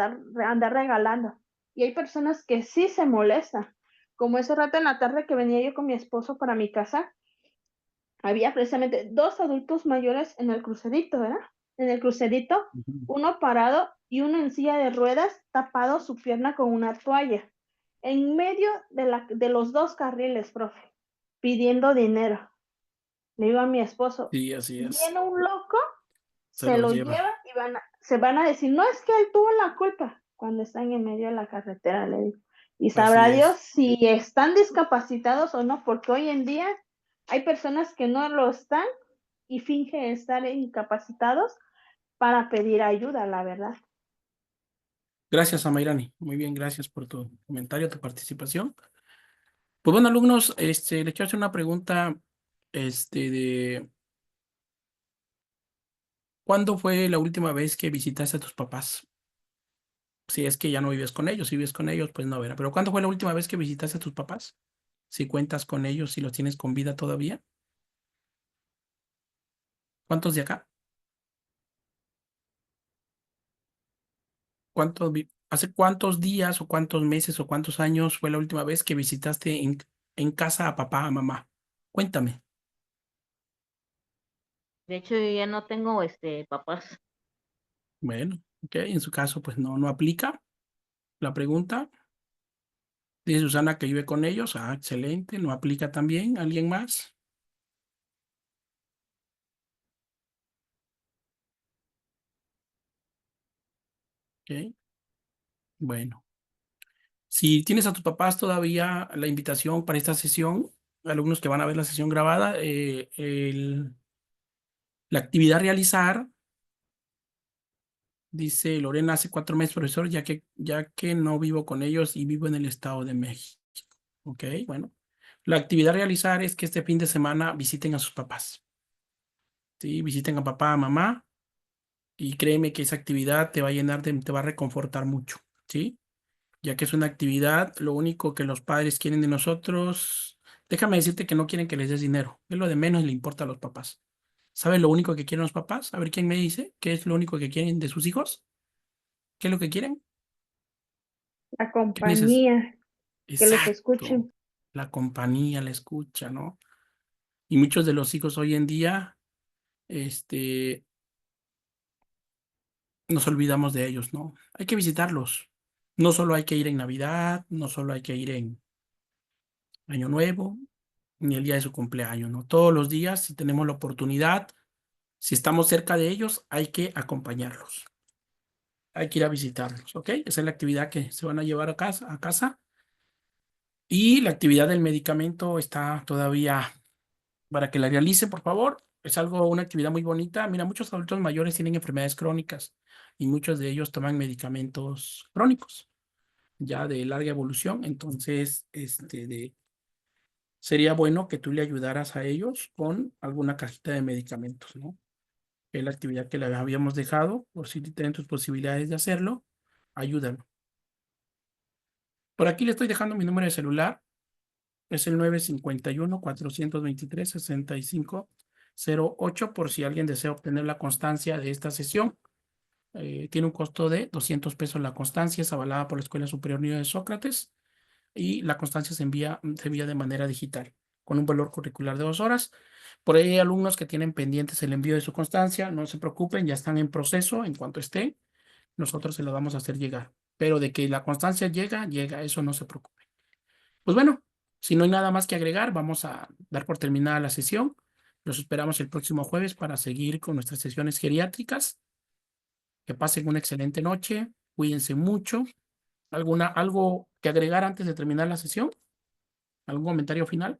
andar regalando. Y hay personas que sí se molestan, como ese rato en la tarde que venía yo con mi esposo para mi casa, había precisamente dos adultos mayores en el crucerito, ¿verdad? En el crucerito, Ujú. uno parado y uno en silla de ruedas, tapado su pierna con una toalla, en medio de los dos carriles, profe, pidiendo dinero. Le digo a mi esposo, Sí, así es. viene un loco, Se se los lo lleva. lleva y se van a decir, no es que él tuvo la culpa cuando están en medio de la carretera, le digo. Y Así sabrá Dios es. si están discapacitados o no, porque hoy en día hay personas que no lo están y fingen estar incapacitados para pedir ayuda, la verdad. Gracias, Amairani. Muy bien, gracias por tu comentario, tu participación. Pues bueno, alumnos, les quiero hacer una pregunta, de ¿cuándo fue la última vez que visitaste a tus papás? Si es que ya no vives con ellos, si vives con ellos, pues no, verá. Pero ¿cuándo fue la última vez que visitaste a tus papás? Si cuentas con ellos, si los tienes con vida todavía. ¿Cuántos de acá? ¿Hace cuántos días o cuántos meses o cuántos años fue la última vez que visitaste en casa a papá, a mamá? Cuéntame. De hecho, yo ya no tengo papás. Bueno, ok, en su caso, pues no aplica la pregunta. Dice Susana que vive con ellos. Ah, excelente. No aplica también. ¿Alguien más? Ok, bueno. Si tienes a tus papás todavía, la invitación para esta sesión, alumnos que van a ver la sesión grabada, la actividad a realizar, dice Lorena, hace 4 meses, profesor, ya que no vivo con ellos y vivo en el Estado de México. Ok, bueno. La actividad a realizar es que este fin de semana visiten a sus papás. ¿Sí? Visiten a papá, a mamá, y créeme que esa actividad te va a llenar te va a reconfortar mucho. ¿Sí? Ya que es una actividad, lo único que los padres quieren de nosotros, déjame decirte que no quieren que les des dinero, es lo de menos le importa a los papás. ¿Sabes lo único que quieren los papás? A ver quién me dice, ¿qué es lo único que quieren de sus hijos? ¿Qué es lo que quieren? La ¿Qué neces- compañía, que los Exacto, escuchen. la compañía, la escucha, ¿no? Y muchos de los hijos hoy en día, este, nos olvidamos de ellos, ¿no? Hay que visitarlos. No solo hay que ir en Navidad, no solo hay que ir en Año Nuevo, ni el día de su cumpleaños, ¿no? Todos los días, si tenemos la oportunidad, si estamos cerca de ellos, hay que acompañarlos. Hay que ir a visitarlos, ¿ok? Esa es la actividad que se van a llevar a casa. Y la actividad del medicamento está todavía para que la realicen, por favor. Es una actividad muy bonita. Mira, muchos adultos mayores tienen enfermedades crónicas y muchos de ellos toman medicamentos crónicos, ya de larga evolución. Entonces, sería bueno que tú le ayudaras a ellos con alguna cajita de medicamentos, ¿no? Que es la actividad que le habíamos dejado, por si tienen tus posibilidades de hacerlo. ayúdame. Por aquí le estoy dejando mi número de celular. Es el 951-423-6508 por si alguien desea obtener la constancia de esta sesión. Tiene un costo de 200 pesos la constancia, es avalada por la Escuela Superior Niño de Sócrates y la constancia se envía de manera digital con un valor curricular de 2 horas. Por ahí hay alumnos que tienen pendientes el envío de su constancia, no se preocupen, ya están en proceso. En cuanto esté, nosotros se lo vamos a hacer llegar. Pero de que la constancia llega, eso no se preocupe. Pues bueno, si no hay nada más que agregar, vamos a dar por terminada la sesión. Los esperamos el próximo jueves para seguir con nuestras sesiones geriátricas. Que pasen una excelente noche, cuídense mucho. ¿Algo que agregar antes de terminar la sesión? ¿Algún comentario final?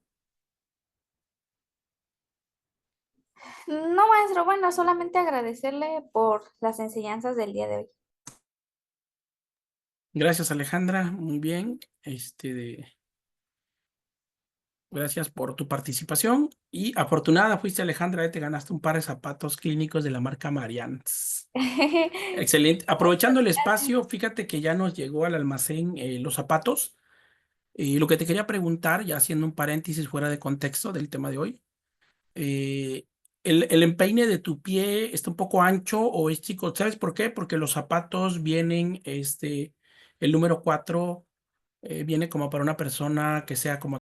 No, maestro, bueno, solamente agradecerle por las enseñanzas del día de hoy. Gracias, Alejandra. Muy bien. Gracias por tu participación. Y afortunada fuiste, Alejandra, te ganaste un par de zapatos clínicos de la marca Marians. Excelente. Aprovechando el espacio, fíjate que ya nos llegó al almacén los zapatos. Y lo que te quería preguntar, ya haciendo un paréntesis fuera de contexto del tema de hoy, eh, el empeine de tu pie está un poco ancho o es chico. ¿Sabes por qué? Porque los zapatos vienen, el número 4 viene como para una persona que sea como